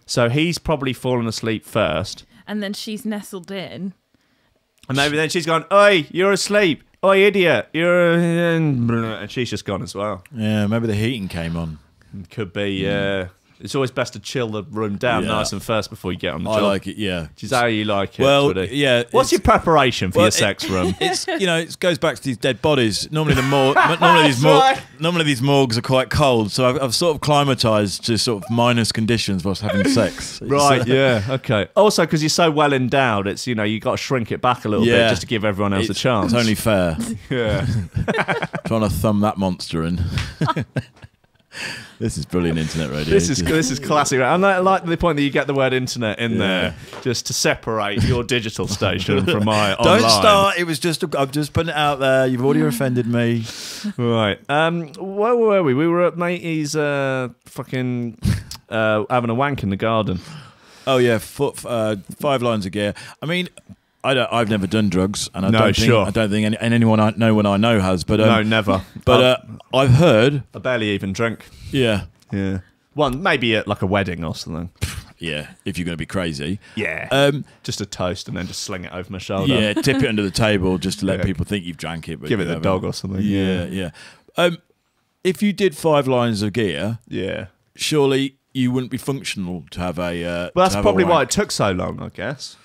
So he's probably fallen asleep first. And then she's nestled in. And maybe then she's gone, oi, you're asleep. Oi, idiot. And she's just gone as well. Yeah, maybe the heating came on. Could be, yeah. It's always best to chill the room down nice and first before you get on the job. I like it, yeah. Which is how you like it. Well, yeah. What's your preparation for your sex room? It's it goes back to these dead bodies. Normally these morgues are quite cold, so I've sort of climatised to sort of minus conditions whilst having sex. Right, yeah, okay. Also, because you're so well endowed, it's you got to shrink it back a little bit just to give everyone else a chance. It's only fair. Yeah. Trying to thumb that monster in. This is brilliant internet radio. This is classic. And I like the point that you get the word internet in there just to separate your digital station from my online. Don't start. It was just I'm just putting it out there. You've already offended me. Right. Where were we? We were at matey's fucking having a wank in the garden. Oh yeah, 5 lines of gear. I mean, I've never done drugs, and I don't think anyone I know has. But no, never. But I've heard. I barely even drink. Yeah. One maybe at like a wedding or something. Yeah, if you're going to be crazy. Yeah. Just a toast and then just sling it over my shoulder. Yeah, tip it under the table just to let people think you've drank it. But give it the dog or something. Yeah. If you did 5 lines of gear, surely you wouldn't be functional to have a. Well, that's probably why it took so long, I guess.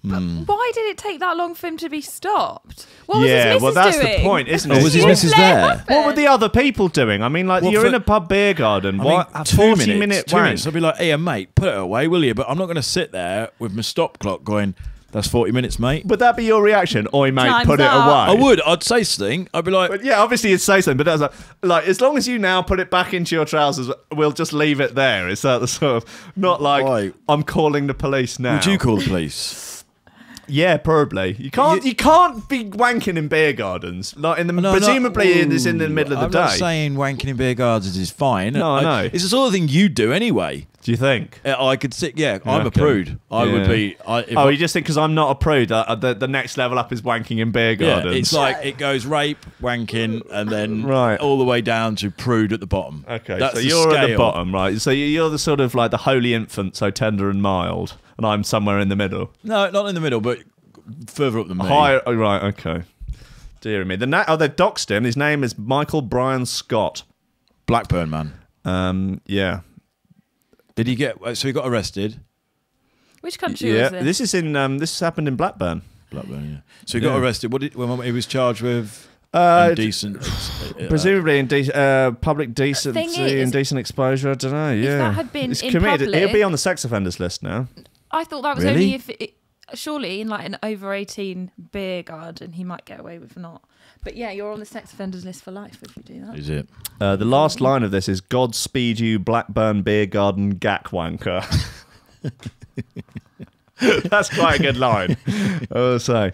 But why did it take that long for him to be stopped? What was his missus well, that's doing? the point, isn't it? Was his missus there? What were the other people doing? I mean, like, you're in a pub beer garden. What? A 40-minute wank? I'd be like, hey, mate, put it away, will you? But I'm not going to sit there with my stop clock going, that's 40 minutes, mate. Would that be your reaction? Oi, mate, Time's put it up. away. I would. I'd say something. I'd be like... But yeah, obviously you'd say something, but that's like, as long as you now put it back into your trousers, we'll just leave it there. Is that the sort of... Not like, Why? I'm calling the police now. Would you call the police? Yeah, probably. You can't be wanking in beer gardens. Like presumably it's in the middle of the day. I'm not saying wanking in beer gardens is fine. No, I know. It's the sort of thing you do anyway. Do you think? I could sit. Yeah, I'm a prude. I would be. You just think because I'm not a prude, the next level up is wanking in beer gardens. Yeah, it's like it goes rape, wanking, and then right all the way down to prude at the bottom. Okay, that's so you're at the bottom, right? So you're the sort of like the holy infant, so tender and mild, and I'm somewhere in the middle. No, not in the middle, but further up than me. Higher, right? Okay. Dear me. They've doxed him. His name is Michael Brian Scott. Blackburn man. Yeah. Did he get? So he got arrested. Which country was this? This is in. This happened in Blackburn. Blackburn, yeah. So he got arrested. When he was charged with indecent, presumably public decency, indecent exposure. I don't know. Yeah, if that had been it's in committed. public, He'll be on the sex offenders list now. I thought that was Really? only if surely in like an over 18 beer garden, he might get away with not. But yeah, you're on the sex offenders list for life if you do that. Is it? The last line of this is Godspeed you, Blackburn beer garden gack wanker. That's quite a good line, I will say.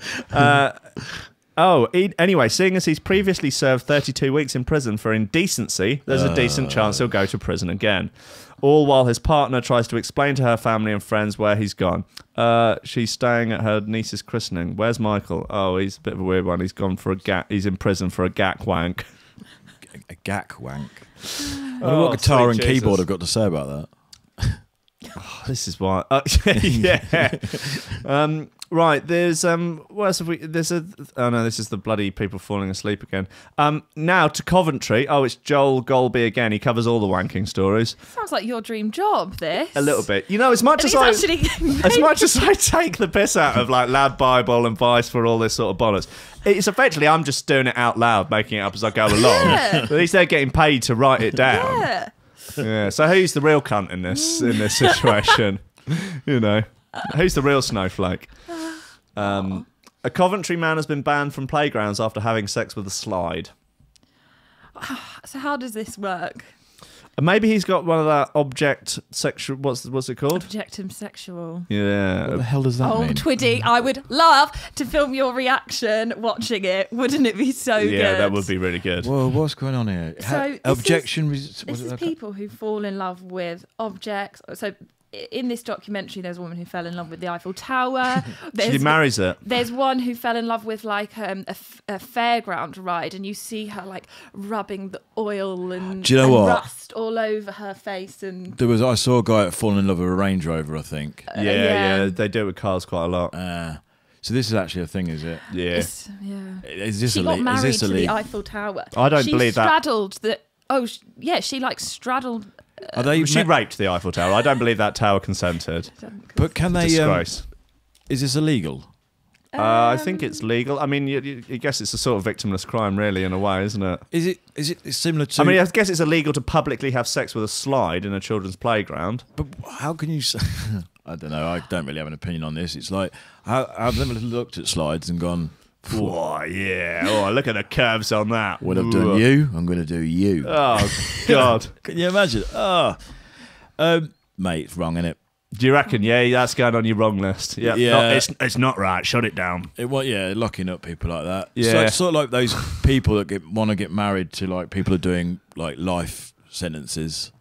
Anyway, seeing as he's previously served 32 weeks in prison for indecency, there's a decent chance he'll go to prison again. All while his partner tries to explain to her family and friends where he's gone. She's staying at her niece's christening. Where's Michael? Oh, he's a bit of a weird one. He's gone for a gack. He's in prison for a gack wank. A gack wank. I wonder what guitar and keyboard have got to say about that. This is why. Yeah. Right. There's what else have we? There's a. Oh no, this is the bloody people falling asleep again. Now to Coventry. Oh, it's Joel Golby again. He covers all the wanking stories. Sounds like your dream job. This A little bit. You know, as much as I take the piss out of like Lad Bible and Vice for all this sort of bollocks, it's effectively I'm just doing it out loud, making it up as I go along. At least they're getting paid to write it down. Yeah. Yeah. So who's the real cunt in this situation? You know, who's the real snowflake? A Coventry man has been banned from playgrounds after having sex with a slide. So how does this work? Maybe he's got one of that object sexual. What's it called? Objectum sexual. Yeah. What the hell does that mean? Twiddy, I would love to film your reaction watching it. Wouldn't it be so good? Yeah, that would be really good. Whoa, what's going on here? So Objection. This is people who fall in love with objects. So in this documentary, there's a woman who fell in love with the Eiffel Tower. She marries it. There's one who fell in love with like a fairground ride, and you see her like rubbing the oil and, do you know what? Rust all over her face. And I saw a guy falling in love with a Range Rover, I think. Yeah, they do it with cars quite a lot. So this is actually a thing, is it? Yeah. Is this she got married to the Eiffel Tower. I don't believe that. She straddled the. Oh, yeah, she like straddled. She raped the Eiffel Tower. I don't believe that tower consented. But can they? Disgrace. Is this illegal? I think it's legal. I mean, I guess it's a sort of victimless crime, really, in a way, isn't it? Is it similar to? I mean, I guess it's illegal to publicly have sex with a slide in a children's playground. But how can you? I don't know. I don't really have an opinion on this. It's like I've never looked at slides and gone. Oh, yeah. Oh, look at the curves on that. What I've done you, I'm going to do you. Oh, God. Can you imagine? Mate, it's wrong, innit? Do you reckon? Yeah, that's going on your wrong list. Yeah. Yeah. It's not right. Shut it down. Locking up people like that. Yeah. It's sort of like those people that want to get married to like people who are doing like life sentences.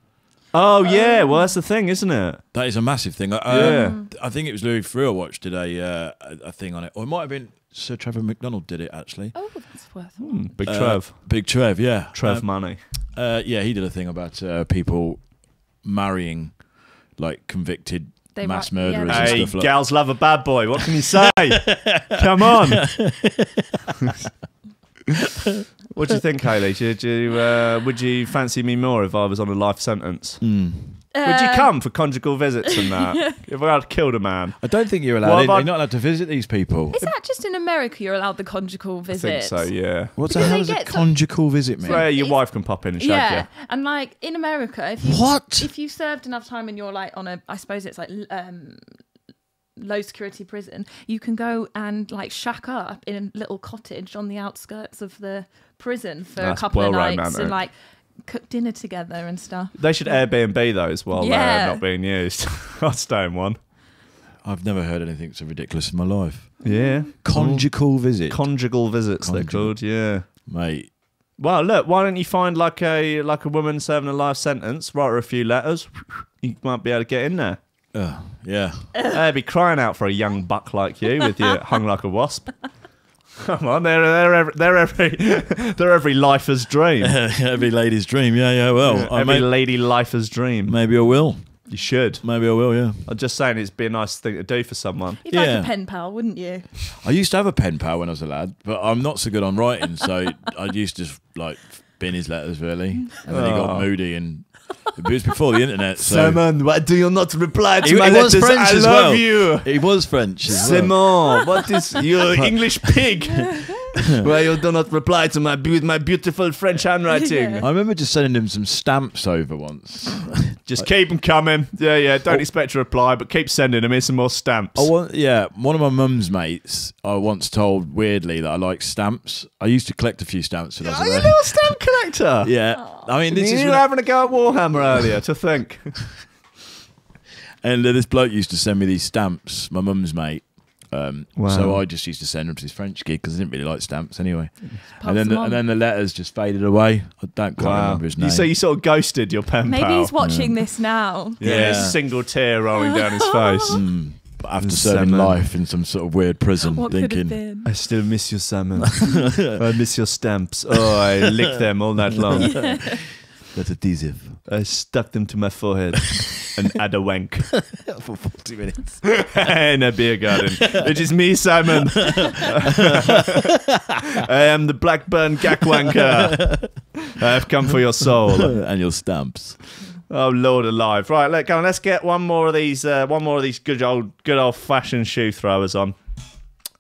Oh, yeah. Well, that's the thing, isn't it? That is a massive thing. I think it was Louis Freer watched today a thing on it. Or it might have been Sir Trevor McDonald did it, actually. Oh, that's worth Big Trev. Big Trev, yeah. Trev money. Yeah, he did a thing about people marrying like convicted mass murderers and stuff like that. Gals love a bad boy. What can you say? Come on. What do you think, Hayley? Would you fancy me more if I was on a life sentence? Would you come for conjugal visits and that? If I had killed a man? I don't think you're allowed. You're not allowed to visit these people. Is that just in America you're allowed the conjugal visit? I think so, yeah. What the hell does a conjugal visit mean? Where your wife can pop in and shag you. And like in America, if you served enough time and you're like on a, I suppose it's like low security prison, you can go and like shack up in a little cottage on the outskirts of the prison for a couple of nights romantic. And like cook dinner together and stuff. They should Airbnb those while they're not being used. I'd stay in one. I've never heard anything so ridiculous in my life. Yeah. Conjugal visit. Conjugal visits, they're called, yeah. Mate. Well, look, why don't you find like a woman serving a life sentence, write her a few letters, you might be able to get in there. Yeah. They'd be crying out for a young buck like you with your hung like a wasp. Come on, they're every lifer's dream. Every lady's dream, yeah. Well, every lady lifer's dream. Maybe I will. You should. Maybe I will, yeah. I'm just saying it'd be a nice thing to do for someone. You'd like a pen pal, wouldn't you? I used to have a pen pal when I was a lad, but I'm not so good on writing, so I used to like bin his letters really, and then he got moody and. It was before the internet. So. Simon, why do you not reply to my letters? French I love you. He was French as Simon, what is you English pig? Why you do not reply to my beautiful French handwriting? Yeah. I remember just sending him some stamps over once. Just keep them coming. Yeah. Don't expect a reply, but keep sending them. Here's some more stamps. One of my mum's mates, I once told weirdly that I like stamps. I used to collect a few stamps when I was You're a away. little stamp collector. Yeah, I mean, this You is were having a go at Warhammer earlier, to think. and this bloke used to send me these stamps. My mum's mate. So I just used to send them to his French gig because I didn't really like stamps anyway. And then the letters just faded away. I can't remember his name. So you sort of ghosted your pen Maybe pal. he's watching this now. Yeah, single tear rolling down his face. But after serving life in some sort of weird prison, What could have thinking, been? I still miss you, Simon. I miss your stamps. Oh, I licked them all night long. that's adhesive I stuck them to my forehead and had a wank. for 40 minutes. In a beer garden. It is me, Simon. I am the Blackburn gackwanker. I have come for your soul. And your stamps. Oh Lord alive! Right, let's get one more of these good old fashioned shoe throwers on,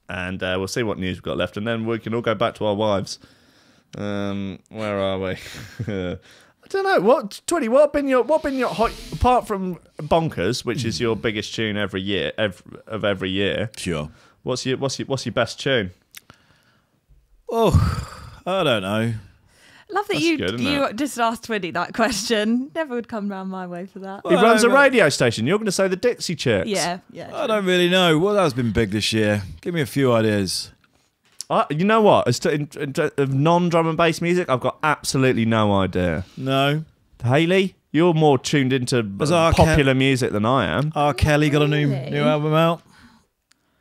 and we'll see what news we've got left, and then we can all go back to our wives. Where are we? I don't know. What have been your apart from Bonkers, which is your biggest tune every year. Sure. What's your best tune? Oh, I don't know. Love that That's you good, isn't it? just asked Twiddy that question. Never would come round my way for that. He runs a radio station. You're going to say the Dixie Chicks. Yeah. I don't really know. What has been big this year? Give me a few ideas. You know what? Of non-drum and bass music, I've got absolutely no idea. No. Hayley, you're more tuned into popular music than I am. R. Kelly got a new album out.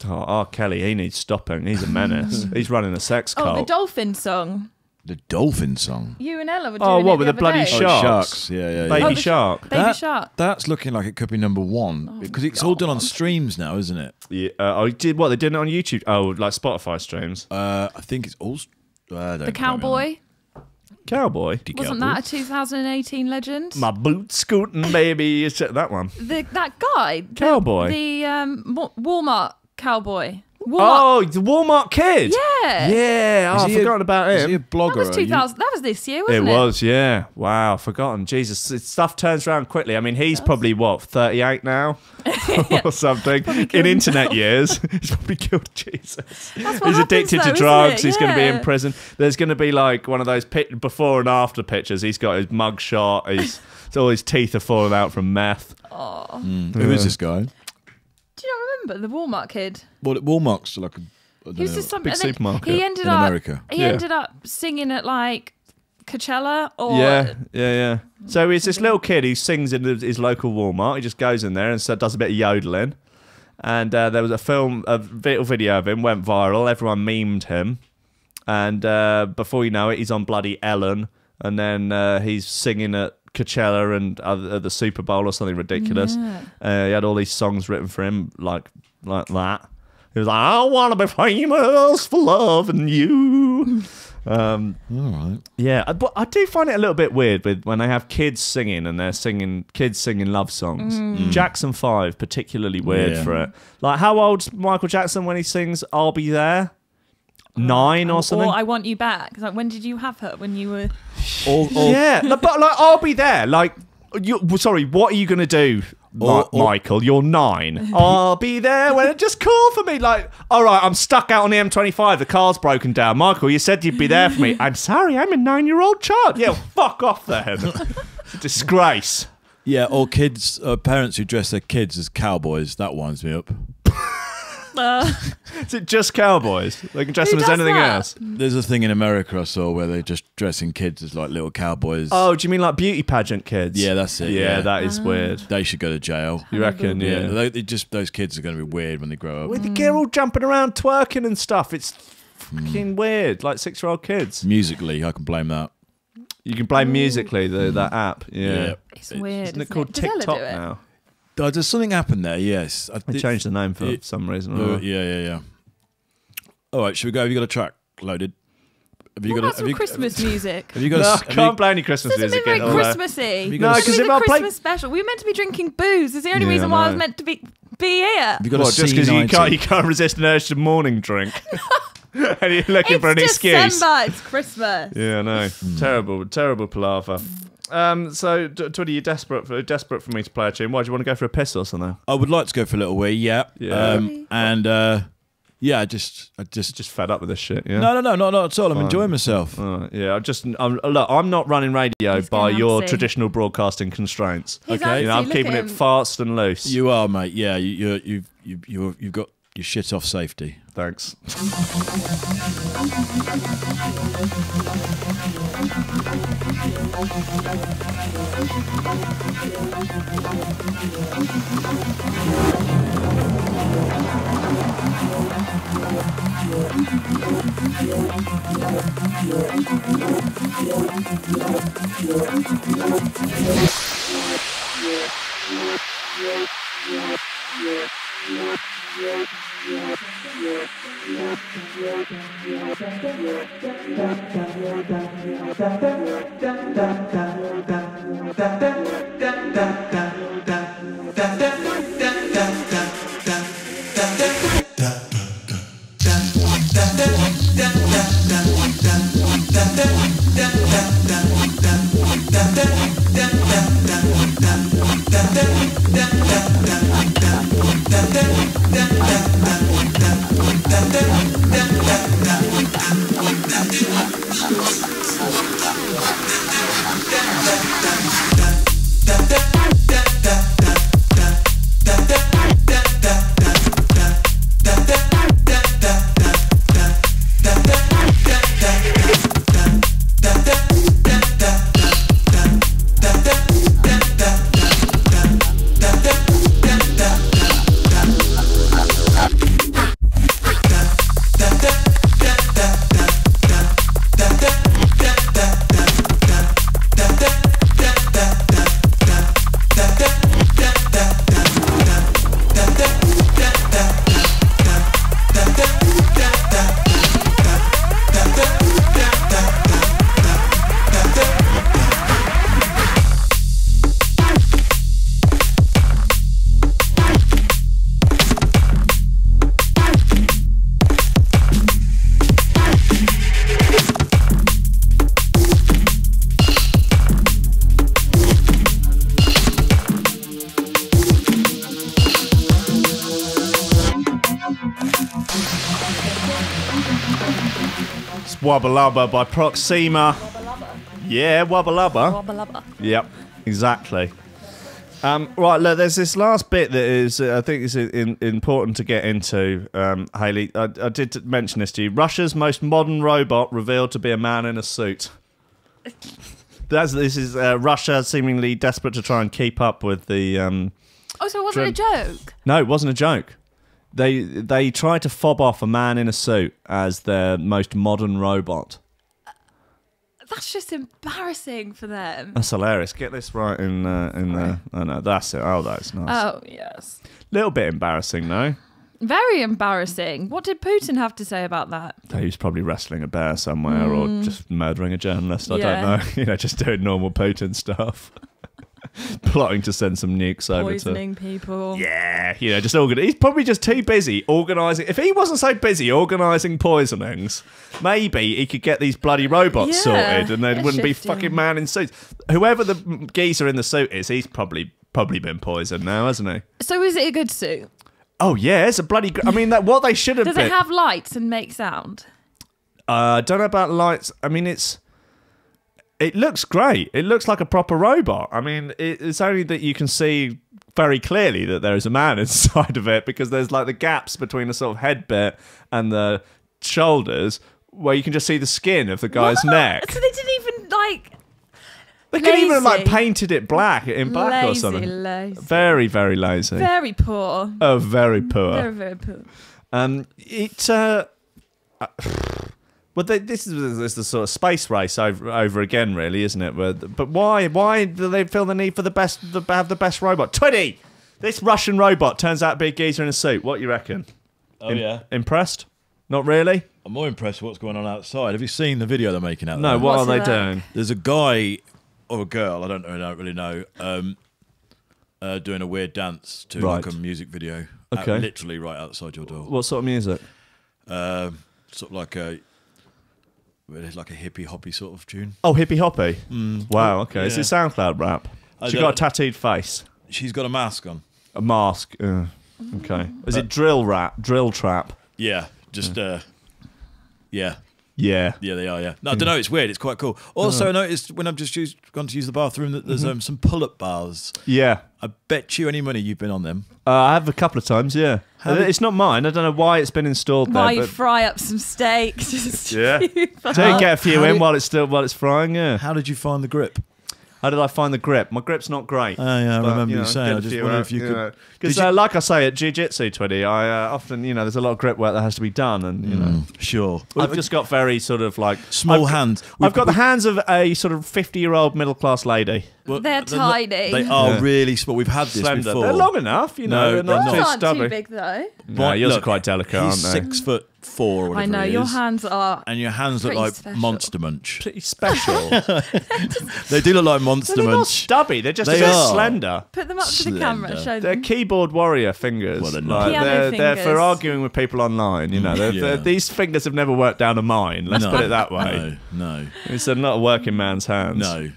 Oh, R. Kelly, he needs stopping. He's a menace. He's running a sex cult. Oh, the Dolphin song. The Dolphin song. You and Ella were doing what it with the the other bloody day. sharks? Yeah. Baby shark. Baby Shark. That's looking like it could be number one because it's all done on streams now, isn't it? Yeah. They did it on YouTube? Oh, like Spotify streams. I think it's all. The Cowboy. Cowboy. Wasn't that a 2018 legend? My boot scooting, baby. Is it that one? That guy. Cowboy. The Walmart cowboy. Oh, the Walmart kid. Yeah. Yeah. Oh, I've forgotten about Is him. he a blogger? That was 2000. That was this year, wasn't it? It was, yeah. Wow, forgotten. Jesus, stuff turns around quickly. I mean, he's probably, 38 now? Or something. In internet years. He's probably killed Jesus. He's addicted to drugs. He's going to be in prison. There's going to be like one of those before and after pictures. He's got his mug shot. All his teeth are falling out from meth. Oh. Who is this guy? Do you not remember the Walmart kid? Well, Walmart's like a He was just some big supermarket He ended in up America. He ended up singing at like Coachella or Yeah. So it's this little kid who sings in his local Walmart. He just goes in there and does a bit of yodeling. And there was a video of him went viral. Everyone memed him, and before you know it, he's on bloody Ellen, and then he's singing at Coachella and at the Super Bowl or something ridiculous. Yeah. He had all these songs written for him like that. He was like, I want to be famous for loving you. All right. Yeah, but I do find it a little bit weird when they have kids singing and kids singing love songs. Jackson 5, particularly weird for it. Like, how old's Michael Jackson when he sings I'll Be There? 9 or something? Or I Want You Back. Like, when did you have her? When you were... Yeah, but like, I'll be there. Like, sorry, what are you going to do, Michael? You're 9. I'll be there when it just call for me. Like, all right, I'm stuck out on the M25. The car's broken down. Michael, you said you'd be there for me. I'm sorry, I'm a 9-year-old child. Yeah, fuck off then. It's a disgrace. Yeah, or parents who dress their kids as cowboys. That winds me up. Is it just cowboys? They can dress them as anything else. There's a thing in America I saw where they're just dressing kids as like little cowboys. Oh, do you mean like beauty pageant kids? Yeah, that's it. Yeah, that is weird. They should go to jail. You reckon? Yeah. Those kids are going to be weird when they grow up. With the girl all jumping around, twerking and stuff. It's fucking weird. Like 6-year-old kids. Musically, I can blame that. You can blame Musically, that app. Yeah. It's weird. Isn't it called TikTok now? Does something happen there? Yes. They changed the name for some reason. Yeah. All right, should we go? Have you got a track loaded? Have you What got about some Christmas music? Have you got? No, I can't play any Christmas This music. has been very Christmassy. No, This 'cause is if the I play- Christmas special. We were meant to be drinking booze. It's the only reason why I was meant to be here. Have you got Just because you can't resist an urge to morning drink. And you're looking for an excuse. December, it's Christmas. Yeah, no. Terrible palaver. So, Twitty, you're desperate for me to play a tune. Why, do you want to go for a piss or something? I would like to go for a little wee, yeah. I just fed up with this shit, yeah? No, not at all. I'm enjoying myself. Yeah, look, I'm not running radio by your traditional broadcasting constraints. Okay, I'm keeping it fast and loose. You are, mate. Yeah, you've got your shit off safety. Thanks. Wubba Lubba by Proxima. Yeah, Wubba Lubba. Wubba Lubba. Yep, exactly. Right, look, there's this last bit that is, I think, is important to get into, Hayley. I did mention this to you. Russia's most modern robot revealed to be a man in a suit. This is Russia seemingly desperate to try and keep up with the... so it wasn't a joke? No, it wasn't a joke. They tried to fob off a man in a suit as their most modern robot. That's just embarrassing for them. That's hilarious. Get this right in the... Oh, no, that's it. Oh, that's nice. Oh, yes. Little bit embarrassing, though. Very embarrassing. What did Putin have to say about that? He was probably wrestling a bear somewhere or just murdering a journalist. I don't know. Just doing normal Putin stuff. Plotting to send some nukes over Poisoning people. Yeah, just he's probably just too busy organising. If he wasn't so busy organising poisonings, maybe he could get these bloody robots sorted and there wouldn't be fucking man in suits. Whoever the geezer in the suit is, he's probably been poisoned now, hasn't he? So is it a good suit? Oh yeah, it's a bloody... I mean, what they should have been... Does it have lights and make sound? I don't know about lights. I mean, it looks great. It looks like a proper robot. I mean, it's only that you can see very clearly that there is a man inside of it because there's like the gaps between the sort of head bit and the shoulders where you can just see the skin of the guy's neck. So they didn't even like... They could even like painted it black or something. Lazy. Very, very lazy. Very poor. Oh, very poor. Very, very poor. Well, this is the sort of space race over again, really, isn't it? But why do they feel the need for have the best robot? Twitty! This Russian robot turns out to be a geezer in a suit. What do you reckon? Oh, yeah. Impressed? Not really? I'm more impressed with what's going on outside. Have you seen the video they're making out there? No, what are they doing? There's a guy or a girl, I don't really know, doing a weird dance to like a music video. Okay. Literally right outside your door. What sort of music? sort of like a hippie hoppy sort of tune. Oh, hippie hoppy. Wow. Okay. Is Yeah. it SoundCloud rap? She got a tattooed face, She's got a mask on. a mask. Okay. Is it drill trap? Yeah, just yeah. Yeah. Yeah, they are, yeah. No, I don't know, it's weird, it's quite cool. Also, I noticed when I've just gone to use the bathroom that there's some pull-up bars. Yeah. I bet you any money you've been on them. I have a couple of times, yeah. It's not mine. I don't know why it's been installed there. While you but fry up some steaks. Just Yeah. a few do get a few in while it's frying, yeah. How did you find the grip? How did I find the grip? My grip's not great. Oh, yeah, I But, remember you know, saying. get I a just few wonder out, if you could... Because, like I say, at Jiu-Jitsu, Twitty, I often, there's a lot of grip work that has to be done, and, Sure. I've just got very sort of like... Small hands. I've got the hands of a sort of 50-year-old middle-class lady. Well, They're tiny. They are really small. We've had this Slender. before. They're long enough, No, they're not Yours too aren't stubby. too big though. No, yours Look, are quite delicate, aren't He's they? 6'4" or whatever I know, he your is. hands are And your hands look pretty like special. Monster Munch. Pretty special. They do look like Monster They're not Munch. stubby, they're just They a bit are. slender. put them up to the Slender. camera, show They're them. keyboard warrior fingers. Well, they're not. Piano they're for fingers. arguing with people online, Yeah. These fingers have never worked down a mine, let's No. put it that way. No. It's not a working man's hands. No.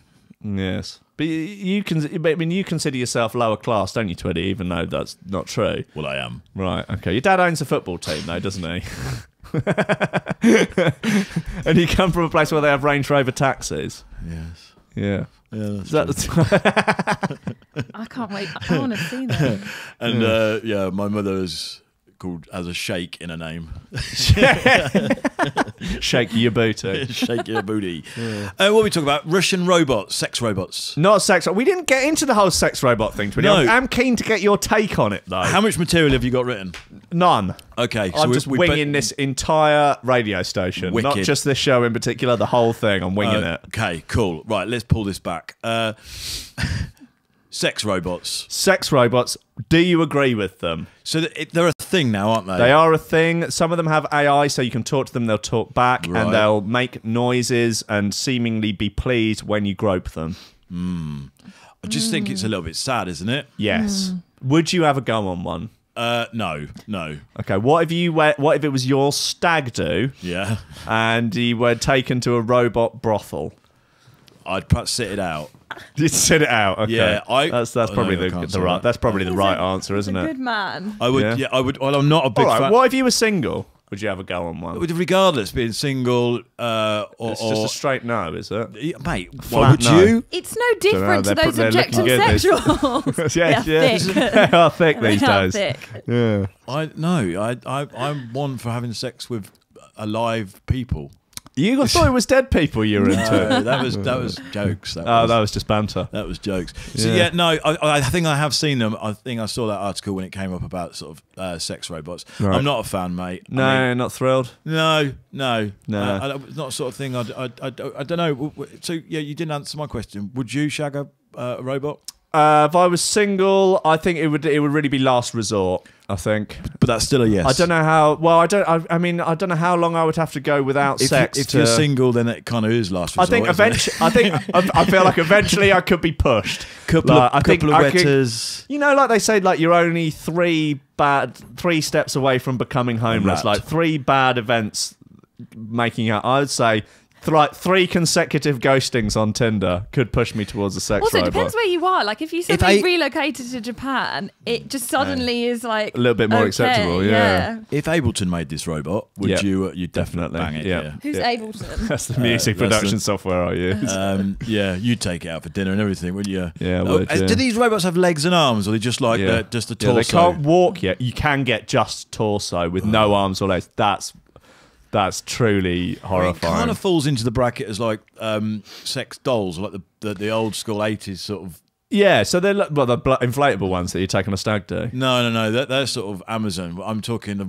Yes. But you consider yourself lower class, don't you, Twitty, even though that's not true? Well, I am. Right, okay. Your dad owns a football team, though, doesn't he? And you come from a place where they have Range Rover taxis. Yes. Yeah. Yeah, that's true. I can't wait. I want to see them. And my mother has a shake in her name. Shake your booty. Shake your booty. What are we talking about? Russian robots, sex robots. Not sex. We didn't get into the whole sex robot thing, Twitty. No. I'm keen to get your take on it, though. How much material have you got written? None. Okay, so I'm just winging this entire radio station. Not Wicked. just this show in particular, the whole thing. I'm winging it. Okay, cool. Right, let's pull this back. Sex robots. Sex robots, do you agree with them? So they're a thing now, aren't they? They are a thing. Some of them have AI, so you can talk to them, they'll talk back, Right. and they'll make noises and seemingly be pleased when you grope them. I just think it's a little bit sad, isn't it? Yes. Would you have a go on one? No. Okay, what if it was your stag do Yeah. and you were taken to a robot brothel? I'd perhaps sit it out. You'd sit it out. Okay, Yeah, that's probably no, I can't the say right. that. That's probably the He's right a- answer, he's isn't a it? good man. I would. Yeah. Yeah, I would. Well, I'm not a big All right. fan. What if you were single? Would you have a go on one? Regardless, being single or It's just a straight no, is it? Yeah, mate, why Flat would no. you? It's no different They're to those they're objective looking good, sexuals. Yes, They're yes. thick. They are thick these They are days. thick. Yeah. I'm one for having sex with alive people. I thought it was dead people you were into. No, that was jokes. That was just banter. That was jokes. So Yeah. I think I have seen them. I think I saw that article when it came up about sort of sex robots. Right. I'm not a fan, mate. No, I mean, not thrilled. no. No. It's not the sort of thing. I don't know. So yeah, you didn't answer my question. Would you shag a robot? If I was single, I think it would really be last resort. I think. But that's still a yes. I don't know how. Well, I don't know how long I would have to go without sex. If you're single, then it kind of is last I resort. think isn't it? eventually. I feel like eventually I could be pushed. couple Like, of wetters. Like they say, like you're only three steps away from becoming homeless. Wrapped. Like 3 bad events making out. I would say. Like 3 consecutive ghostings on Tinder could push me towards a sex Also, it robot. depends where you are. Like, if you suddenly relocated to Japan, it just suddenly is like A little bit more okay, acceptable, yeah. If Ableton made this robot, would Yeah. you Definitely, definitely bang it? yeah. Who's Yeah. Ableton? That's the music that's production the- software I use. Yeah, you'd take it out for dinner and everything, wouldn't you? Yeah, I would, yeah. Do these robots have legs and arms, or are they just like just a torso? They can't walk yet. You can get just torso with no arms or legs. That's truly It horrifying. kind of falls into the bracket as like sex dolls, like the old school 80s sort of. Yeah, so they're the inflatable ones that you take on a stag do. No, they're sort of Amazon. I'm talking the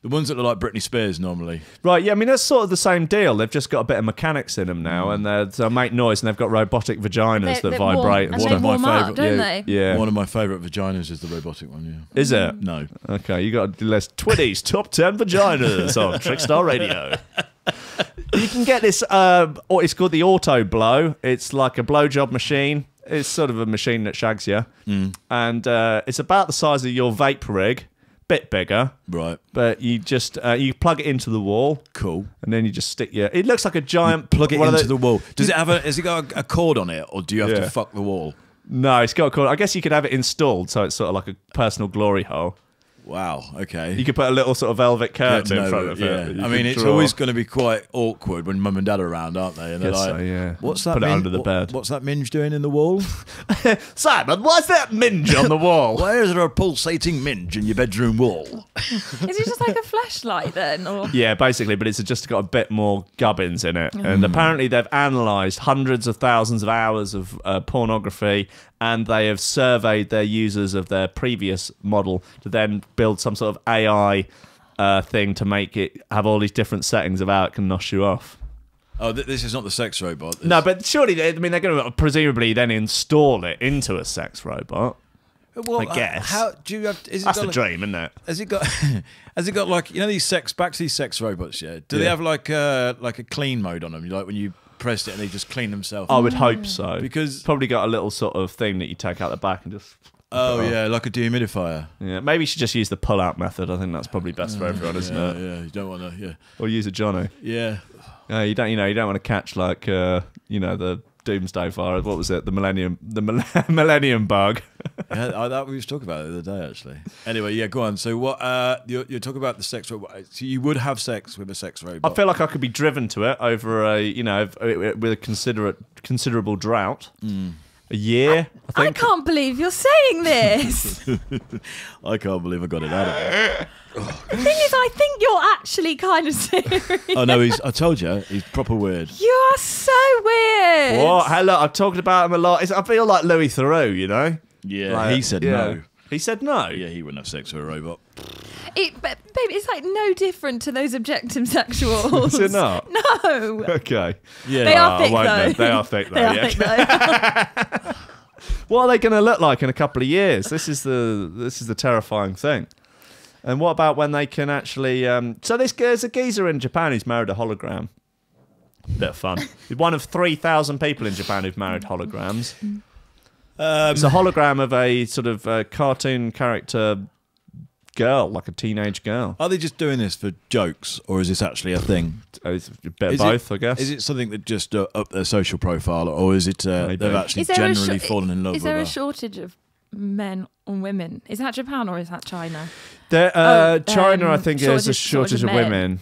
ones that look like Britney Spears normally. Right, yeah, I mean, that's sort of the same deal. They've just got a bit of mechanics in them now, and they'll make noise, and they've got robotic vaginas that They're vibrate. warm, and stuff. they warm up, favourite- don't yeah, they? Yeah. One of my favourite vaginas is the robotic one. Yeah. Is it? No. Okay, you got to list Twitty's top 10 vaginas on Trickstar Radio. You can get this, it's called the Auto Blow. It's like a blowjob machine. It's sort of a machine that shags you. And it's about the size of your vape rig, bit bigger. Right. But you just you plug it into the wall. Cool. And then you just stick your. It looks like a giant. Plug it into the wall. Does it have a? Has it got a cord on it, or do you have to fuck the wall? No, it's got a cord. I guess you could have it installed, so it's sort of like a personal glory hole. Wow. Okay. You could put a little sort of velvet curtain in front of it. I mean, it's always going to be quite awkward when mum and dad are around, aren't they? And they're like, yeah. "What's that? Put it under the bed. What's that minge doing in the wall?" Simon, what's that minge on the wall? Why is there a pulsating minge in your bedroom wall? Is it just like a flashlight then? Or? Yeah, basically, but it's just got a bit more gubbins in it. And apparently they've analysed hundreds of thousands of hours of pornography, and they have surveyed their users of their previous model to then build some sort of AI thing to make it have all these different settings of how it can nosh you off. Oh, this is not the sex robot. No, but surely, I mean, they're going to presumably then install it into a sex robot. Well, I guess. How do you have? That's the dream, isn't it? Has it got? Has it got like these back to these sex robots? Yeah. Do they have like a clean mode on them? Like when you pressed it and they just clean themselves. I would hope so. Because probably got a little sort of thing that you take out the back and just. Oh yeah, like a dehumidifier. Yeah, maybe you should just use the pull-out method. I think that's probably best for everyone, isn't it? Yeah, you don't want to. Yeah. Or use a Johnny. Yeah. You don't. You don't want to catch like the Doomsday Fire. What was it? The Millennium Bug. Yeah, that we was talking about it the other day actually. Anyway, yeah, go on. So what? You're talking about the sex robot. So you would have sex with a sex robot? I feel like I could be driven to it over with a considerable drought. A year, I think. I can't believe you're saying this. I can't believe I got it out of it. The thing is, I think you're actually kind of serious. Oh no, I told you, he's proper weird. You are so weird. What? Hey, look, I've talked about him a lot. I feel like Louis Theroux, you know? Yeah, like, he said no. He said no? Yeah, he wouldn't have sex with a robot. But, babe, it's like no different to those objective sexuals. Is it not? No. Okay. Yeah. They are thick, though. They are thick, though. They are thick, though. What are they going to look like in a couple of years? This is the terrifying thing. And what about when they can actually... so there's a geezer in Japan who's married a hologram. Bit of fun. He's one of 3,000 people in Japan who've married holograms. It's a hologram of a sort of cartoon character girl, like a teenage girl. Are they just doing this for jokes, or is this actually a thing? It's a bit of both, I guess. Is it something that just up their social profile, or is it they've actually generally fallen in love with her? Is there a shortage of men and women? Is that Japan or is that China? China, I think, is a shortage of women.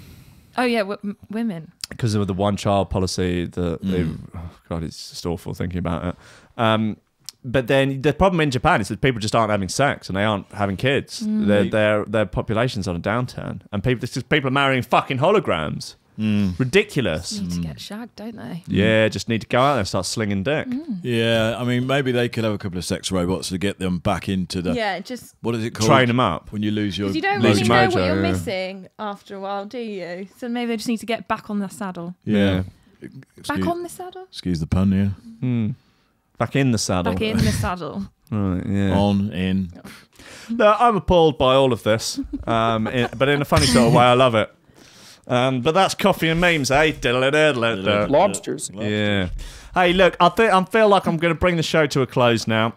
Oh yeah, women. Because of the one-child policy that God, it's just awful thinking about it. But then the problem in Japan is that people just aren't having sex and they aren't having kids. Their population's on a downturn, and people are marrying fucking holograms. Ridiculous. Need to get shagged, don't they? Yeah, just need to go out there and start slinging dick. Yeah, I mean, maybe they could have a couple of sex robots to get them back into the... Yeah, just... What is it called? Train them up. When you lose your... Because you don't really know what you're missing after a while, do you? So maybe they just need to get back on the saddle. Yeah. Back on the saddle? Excuse the pun, yeah. Back in the saddle. Back in the saddle. Right, yeah. On, in. No, I'm appalled by all of this, but in a funny sort of way, I love it. But that's coffee and memes, eh? Lobsters. Yeah. Hey, look, I feel like I'm going to bring the show to a close now,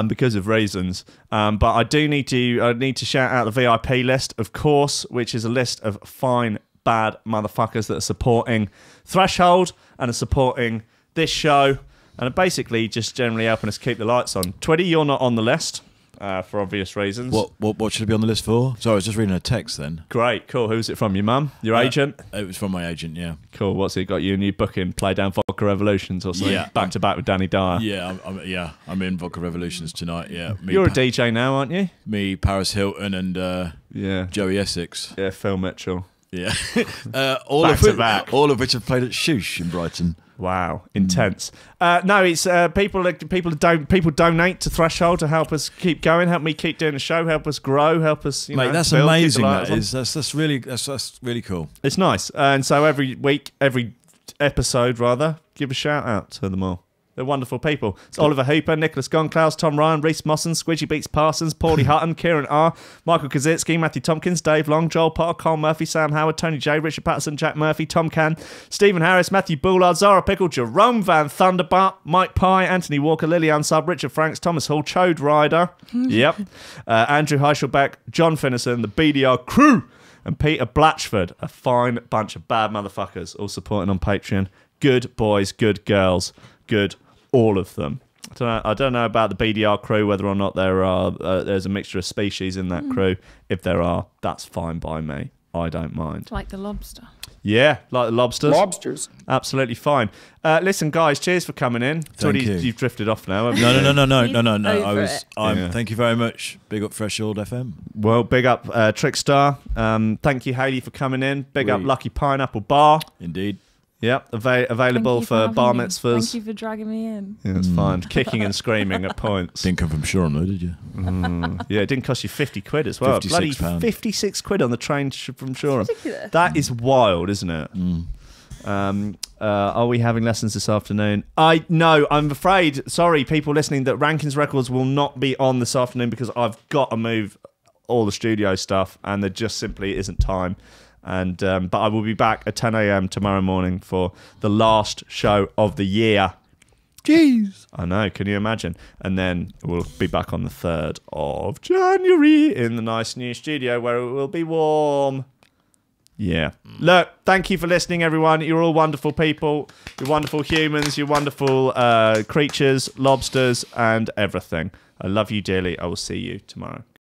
because of reasons. But I need to shout out the VIP list, of course, which is a list of fine, bad motherfuckers that are supporting Threshold and are supporting this show and are basically just generally helping us keep the lights on. Twiddy, you're not on the list. For obvious reasons. What should it be on the list for? Sorry, I was just reading a text then. Great, cool. Who's it from? Your mum? Your agent? It was from my agent, yeah. Cool. What's it got you? A new booking? Play down Vodka Revolutions or something? Yeah. Back to back with Danny Dyer? Yeah, I'm in Vodka Revolutions tonight, yeah. You're a DJ now, aren't you? Me, Paris Hilton and Joey Essex. Yeah, Phil Mitchell. Yeah. All of which have played at Shoosh in Brighton. Wow, intense. No, it's people donate to Threshold to help us keep going, help me keep doing the show, help us grow, help us. Mate, that's build, amazing. That's really cool. It's nice, and so every week, every episode rather, give a shout out to them all. They're wonderful people. It's Oliver Hooper, Nicholas Goncalves, Tom Ryan, Reece Mosson, Squidgy beats Parsons, Pauly Hutton, Ciarán R, Michael Kedzierski, Matthieu Tomkins, Dave Long, Joel Potter, Colm Murphy, Sam Howard, Tony J, Richard Patterson, Jack Murphy, Tom Camm, Stephen Harris, Matthieu Boulard, Zara Pickle, Jeroen Van Thunderbutt, Mike Pye, Anthony Walker, Lily Unsub, Richard Franks, Thomas Hall, Chode Ryder, yep, Andrew Heichelbech, John Finison, the BDR Crew, and Peter Blatchford, a fine bunch of bad motherfuckers, all supporting on Patreon. Good boys, good girls, good all of them. I don't know about the BDR crew, whether or not there's a mixture of species in that crew. If there are, that's fine by me. I don't mind. Like the lobster. Yeah, like the lobsters. Lobsters. Absolutely fine. Listen, guys, cheers for coming in. Thank you. You've drifted off now. No. Over Thank you very much. Big up Threshold FM. Well, big up Trickstar. Thank you, Hayley, for coming in. Big up Lucky Pineapple Bar. Indeed. Yep, available for bar mitzvahs. Thank you for dragging me in. Yeah, that's fine. Kicking and screaming at points. Didn't come from Ciarán, though, did you? Yeah, it didn't cost you 50 quid as well. Bloody £56. 56 quid on the train from Ciarán. Ridiculous. That is wild, isn't it? Are we having lessons this afternoon? No, I'm afraid, sorry, people listening, that Rankin's Records will not be on this afternoon because I've got to move all the studio stuff and there just simply isn't time. And but I will be back at 10 a.m. tomorrow morning for the last show of the year. Jeez. I know, can you imagine? And then we'll be back on the 3rd of January in the nice new studio where it will be warm. Yeah. Look, thank you for listening, everyone. You're all wonderful people. You're wonderful humans. You're wonderful creatures, lobsters, and everything. I love you dearly. I will see you tomorrow.